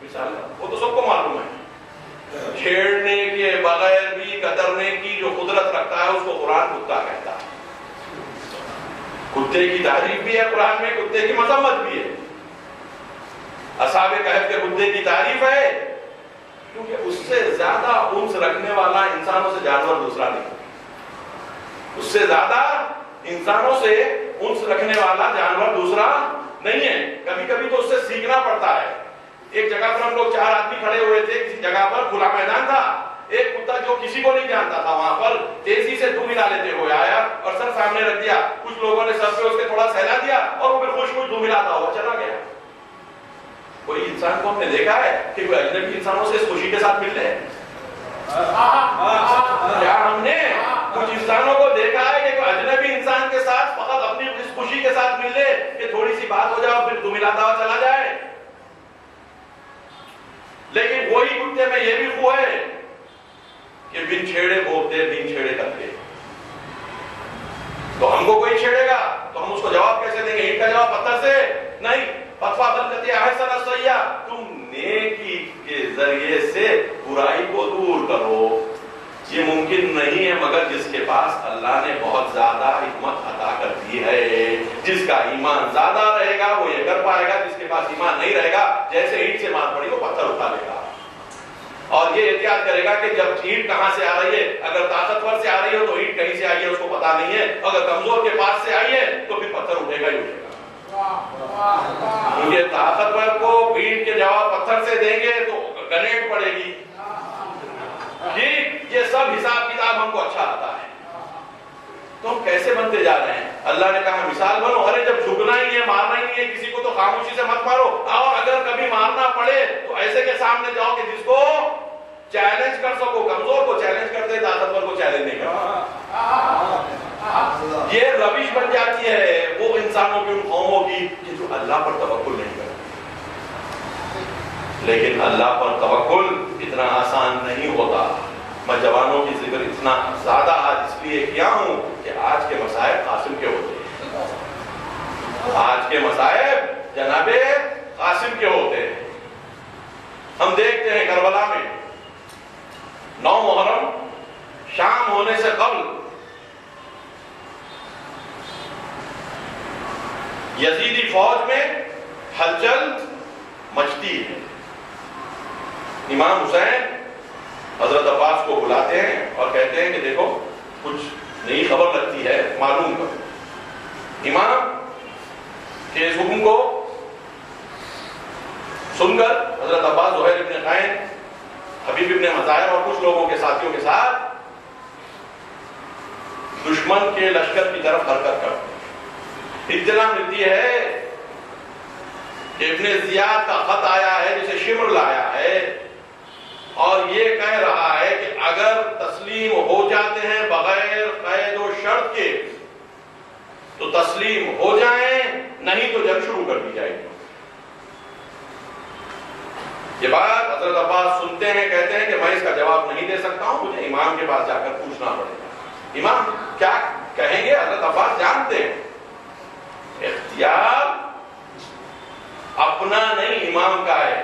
مثال وہ تو سب کو معلوم ہے۔ چھیڑنے کے بغیر بھی قتلنے کی جو قدرت رکھتا ہے اس کو قرآن کتا کہتا ہے۔ کتے کی تعریف بھی ہے قرآن میں، کتے کی مذمت بھی ہے۔ اصحاب کہف کے کتے کی تعریف ہے کیونکہ اس سے زیادہ انس رکھنے والا انسانوں سے جانور دوسرا نہیں، اس سے زیادہ انسانوں سے انس رکھنے والا جانور دوسرا نہیں ہے۔ کبھی کبھی تو اس سے سیکھنا پڑتا ہے۔ ایک جگہ پر ہم لوگ 4 آدمی کھڑے ہوئے تھے، کسی جگہ پر کھلا میدان تھا، ایک کتا جو کسی کو نہیں جانتا تھا وہاں پر تیزی سے دم ملا لیتے ہوئے آیا اور سر سامنے رکھ دیا، کچھ لوگوں نے سر پہ اس کے تھوڑا سہلا دیا اور وہ پھر خوش دم ملاتا ہوا چلا گیا۔ کوئی انسان کو ہم نے دیکھا ہے کہ کوئی اجنبی انسانوں سے اس خوشی کے ساتھ مل رہے ہیں؟ کیا ہم نے کچھ انسانوں کو دیکھا ہے کہ کوئی اجنبی انسان کے ساتھ فقط اپنی اس خوشی کے ساتھ مل لے کہ تھوڑی سی بات ہو جائے اور پھر دم ملاتا ہوا چلا جائے؟ لیکن وہی کتے میں یہ بھی خو ہے کہ بن چھیڑے بھونکتے بن چھیڑے کرتے۔ تو ہم کو کوئی چھیڑے گا تو ہم اس کو جواب کیسے دیں گے؟ اینٹ کا جواب پتھر سے نہیں، فتویٰ باللتی احسن السیئۃ، تم نیکی کے ذریعے سے برائی کو دور کرو۔ یہ ممکن نہیں ہے مگر جس کے پاس اللہ نے بہت زیادہ حکمت عطا کر دی ہے۔ جس کا ایمان زیادہ رہے گا وہ یہ کر پائے گا، جس کے پاس ایمان نہیں رہے گا جیسے اینٹ سے مار پڑی وہ پتھر اٹھا لے گا، اور یہ احتیاط کرے گا کہ جب اینٹ کہاں سے آ رہی ہے، اگر طاقتور سے آ رہی ہے تو اینٹ کہیں سے آئی ہے اس کو پتا نہیں ہے، اگر کمزور کے پاس سے آئی ہے تو پھر پتھر اٹھے گا ہی اٹھے گا۔ کیونکہ طاقتور کو اینٹ کے جواب پتھر سے دیں گے تو گرینیڈ پڑے گی۔ یہ سب حساب کتاب ہم کو اچھا آتا ہے، تو ہم کیسے بنتے جا رہے ہیں؟ اللہ نے کہا مثال بنو، ارے جب جھکنا ہی ہے مارنا ہی نہیں ہے کسی کو تو خاموشی سے مت مارو، اور اگر کبھی مارنا پڑے تو ایسے کے سامنے جاؤ کہ جس کو چیلنج کر سکو، کمزور کو چیلنج کرتے طاقتور کو چیلنج نہیں کرتے۔ یہ روش بن جاتی ہے وہ انسانوں کی، ان قوموں کی کہ جو اللہ پر توکل نہیں کرتے۔ لیکن اللہ پر توکل اتنا آسان نہیں ہوتا۔ میں جوانوں کی ذکر اتنا زیادہ آج اس لیے کیا ہوں کہ آج کے مصائب قاسم کے ہوتے ہیں، آج کے مصائب جناب قاسم کے ہوتے ہیں۔ ہم دیکھتے ہیں کربلا میں 9 محرم شام ہونے سے قبل یزیدی فوج میں ہلچل مچتی ہے۔ امام حسین حضرت عباس کو بلاتے ہیں اور کہتے ہیں کہ دیکھو کچھ نئی خبر لگتی ہے، معلوم کرو۔ امام کے اس حکم کو سن کر حضرت عباس زہیر ابن قین، حبیب ابن مظاہر اور کچھ لوگوں کے ساتھیوں کے ساتھ دشمن کے لشکر کی طرف حرکت کرتے ہیں۔ اطلاع ملتی ہے کہ ابن زیاد کا خط آیا ہے جسے شمر لایا ہے، اور یہ کہہ رہا ہے کہ اگر تسلیم ہو جاتے ہیں بغیر قید و شرط کے تو تسلیم ہو جائیں، نہیں تو جنگ شروع کر دی جائے گی۔ یہ بات حضرت عباس سنتے ہیں، کہتے ہیں کہ میں اس کا جواب نہیں دے سکتا ہوں، مجھے امام کے پاس جا کر پوچھنا پڑے گا۔ امام کیا کہیں گے؟ حضرت عباس جانتے ہیں اختیار اپنا نہیں امام کا ہے،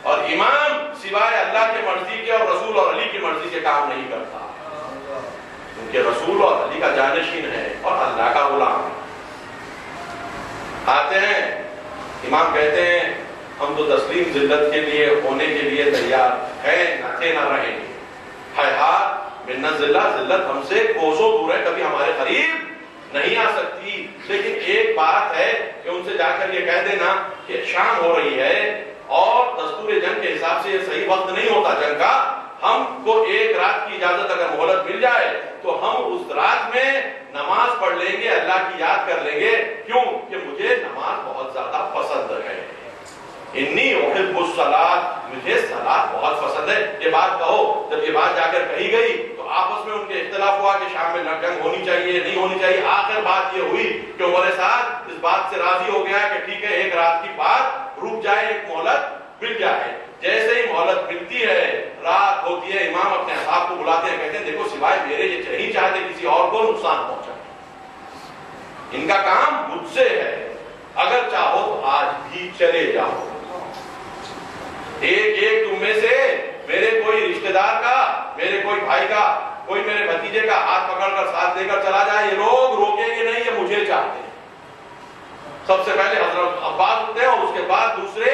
اور امام سوائے اللہ کی مرضی کے اور رسول اور علی کی مرضی سے کام نہیں کرتا، کیونکہ رسول اور علی کا جانشین ہے اور اللہ کا غلام ہے۔ آتے ہیں امام کہتے ہیں ہم تو تسلیم ذلت کے لیے ہونے کے لیے تیار ہیں، نہ تھے نہ رہیں گے۔ ہائے منا ذلت ہم سے کوسوں دور ہے، کبھی ہمارے قریب نہیں آ سکتی، لیکن ایک بات ہے کہ ان سے جا کر یہ کہہ دینا کہ شام ہو رہی ہے اور دستور جنگ کے حساب سے یہ صحیح وقت نہیں ہوتا جنگ کا، ہم کو ایک رات کی اجازت اگر مہلت مل جائے تو ہم اس رات میں نماز پڑھ لیں گے، اللہ کی یاد کر لیں گے، کیوں کہ مجھے نماز بہت زیادہ پسند ہے، انی احب الصلاۃ، مجھے صلاۃ بہت پسند ہے۔ یہ بات کہو، جب یہ بات جا کر کہی گئی تو آپس میں ان کے اختلاف ہوا کہ شام میں جنگ ہونی چاہیے نہیں ہونی چاہیے۔ آخر بات یہ ہوئی کہ عمر سعد اس بات سے راضی ہو گیا کہ ٹھیک ہے ایک رات کی بات رک جائے، ایک مہلت مل جائے۔ جیسے ہی مہلت ملتی ہے، رات ہوتی ہے، امام اپنے اصحاب کو بلاتے ہیں، کہتے ہیں دیکھو سوائے میرے یہ نہیں چاہتے کسی اور کو نقصان پہنچائے، ان کا کام مجھ سے ہے، اگر چاہو تو آج بھی چلے جاؤ۔ ایک تم میں سے میرے کوئی رشتہ دار کا، میرے کوئی بھائی کا، کوئی میرے بھتیجے کا ہاتھ پکڑ کر ساتھ لے کر چلا جائے، یہ لوگ روکیں گے نہیں، یہ مجھے چاہتے ہیں۔ سب سے پہلے حضرت عباس ہوتے ہیں اور اس کے بعد دوسرے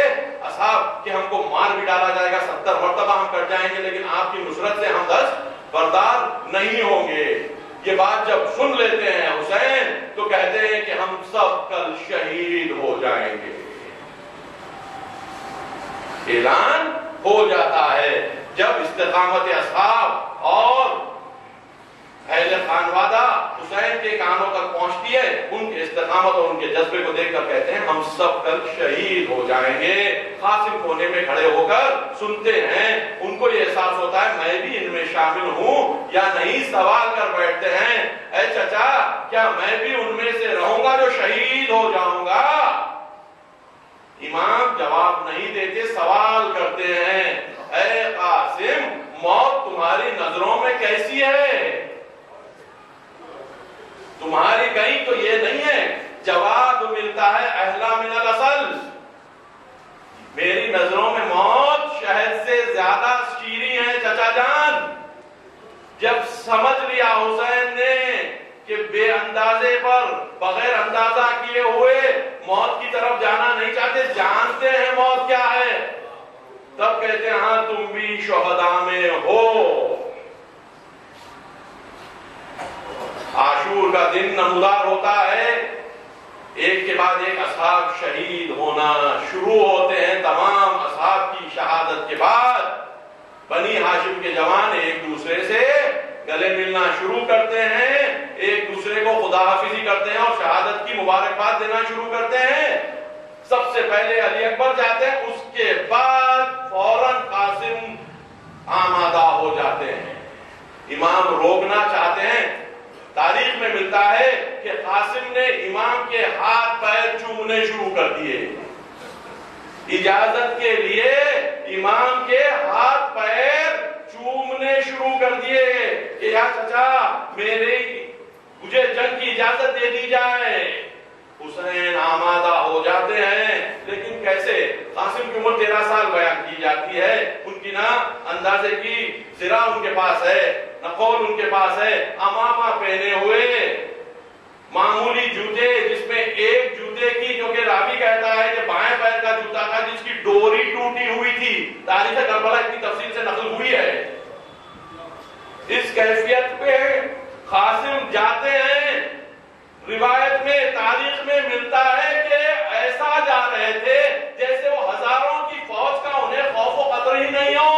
اصحاب کہ ہم کو مار بھی ڈالا جائے گا، 70 مرتبہ ہم کر جائیں گے، لیکن آپ کی نصرت سے ہم دست بردار نہیں ہوں گے۔ یہ بات جب سن لیتے ہیں حسین تو کہتے ہیں کہ ہم سب کل شہید ہو جائیں گے۔ اعلان ہو جاتا ہے جب استقامت اصحاب اور اہل خانوادہ حسین کے کانوں تک پہنچتی ہے، ان کے استقامت اور ان کے جذبے کو دیکھ کر کہتے ہیں ہم سب کل شہید ہو جائیں گے۔ قاسم کونے میں کھڑے ہو کر سنتے ہیں، ان کو یہ احساس ہوتا ہے میں بھی ان میں شامل ہوں یا نہیں، سوال کر بیٹھتے ہیں اے چچا کیا میں بھی ان میں سے رہوں گا جو شہید ہو جاؤں گا؟ امام جواب نہیں دیتے، سوال کرتے ہیں اے قاسم موت تمہاری نظروں میں کیسی ہے؟ تمہاری کہیں تو یہ نہیں ہے، جواب ملتا ہے اہلا من الاصل، میری نظروں میں موت شہد سے زیادہ شیریں ہے چچا جان۔ جب سمجھ لیا حسین نے کہ بے اندازے پر بغیر اندازہ کیے ہوئے موت کی طرف جانا نہیں چاہتے، جانتے ہیں موت کیا ہے، تب کہتے ہیں ہاں تم بھی شہداء میں ہو۔ عاشور کا دن نمودار ہوتا ہے، ایک کے بعد ایک اصحاب شہید ہونا شروع ہوتے ہیں۔ تمام اصحاب کی شہادت کے بعد بنی ہاشم کے جوان ایک دوسرے سے گلے ملنا شروع کرتے ہیں، ایک دوسرے کو خدا حافظی کرتے ہیں اور شہادت کی مبارکباد دینا شروع کرتے ہیں۔ سب سے پہلے علی اکبر جاتے ہیں، اس کے بعد فوراً قاسم آمادہ ہو جاتے ہیں۔ امام روکنا چاہتے ہیں، تاریخ میں ملتا ہے کہ قاسم نے امام کے ہاتھ پیر چومنے شروع کر دیے، اجازت کے لیے امام کے ہاتھ پیر چومنے بولنے شروع کر دیے کہ یا چچا مجھے جنگ کی اجازت دے دی جائے. حسین آمادہ ہو جاتے ہیں، لیکن کیسے؟ قاسم کی عمر 13 سال بیان کی جاتی ہے، ان کی نا اندازے کی ذرا ان کے پاس ہے، نقول ان کے پاس ہے، امامہ پہنے ہوئے، معمولی جوتے جس میں ایک جوتے کی، جو کہ راوی کہتا ہے کہ بائیں پیر کا جوتا تھا جس کی ڈوری ٹوٹی ہوئی تھی. تاریخ کربلا کی تفصیل سے نقل ہوئی ہے. اس کیفیت پہ قاسم جاتے ہیں. روایت میں، تاریخ میں ملتا ہے کہ ایسا جا رہے تھے جیسے وہ ہزاروں کی فوج کا انہیں خوف و خطر ہی نہیں ہو،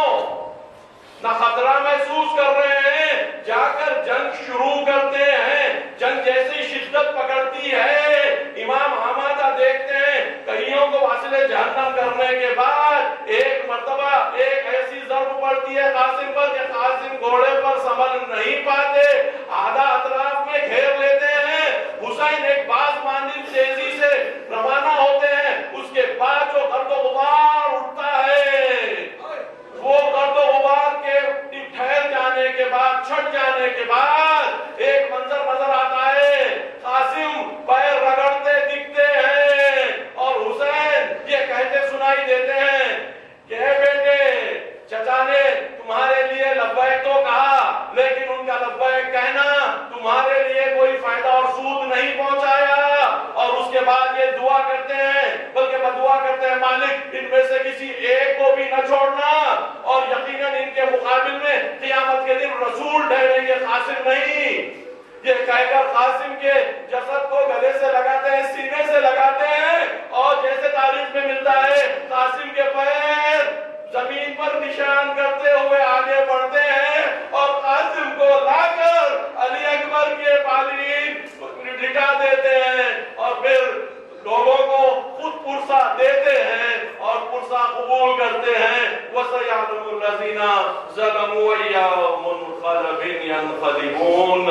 نہ خطرہ محسوس کر رہے ہیں. جا کر جنگ شروع کرتے ہیں. جنگ جیسی شدت پکڑتی ہے، امام حمادہ دیکھتے ہیں کئیوں کو واصل جہنم کرنے کے بعد ایک مرتبہ ایک ایسی ضرب پڑتی ہے قاسم پر کہ قاسم گھوڑے پر سنبھل نہیں پاتے، آدھا اطراف میں گھیر لیتے ہیں. حسین ایک باز مانند تیزی سے روانہ ہوتے ہیں. اس کے بعد جو گرد و غبار اٹھتا ہے، وہ گرد و غبار کے ٹھہر جانے کے بعد، چھٹ جانے کے بعد ایک منظر نظر آتا ہے. قاسم پیر رگڑتے دکھتے ہیں اور حسین یہ کہتے سنائی دیتے ہیں کہ اے بیٹے، چچا نے تمہارے لیے لبیک تو کہا، لیکن ان کا لبیک کہنا تمہارے لیے کوئی فائدہ اور سود نہیں پہنچایا. اور اس کے بعد یہ دعا کرتے ہیں، بلکہ بدعا کرتے ہیں، مالک ان میں سے کسی ایک کو بھی نہ چھوڑنا. اور یقیناً ان کے مقابل میں قیامت کے دن رسول ڈھہریں گے، قاسم نہیں. یہ کہہ کر قاسم کے جسد کو گلے سے لگاتے ہیں، سینے سے لگاتے ہیں، اور جیسے تاریخ میں ملتا ہے قاسم کے پیر زمین پر نشان کرتے ہوئے آگے بڑھتے ہیں اور قاسم کو لا کر علی اکبر کے بالین لٹا دیتے ہیں اور پھر لوگوں کو خود پرسہ دیتے ہیں اور پرسہ قبول کرتے ہیں. وَسَيَعْلَمُ الَّذِينَ ظَلَمُوا أَيَّ مُنْقَلَبٍ يَنْقَلِبُونَ.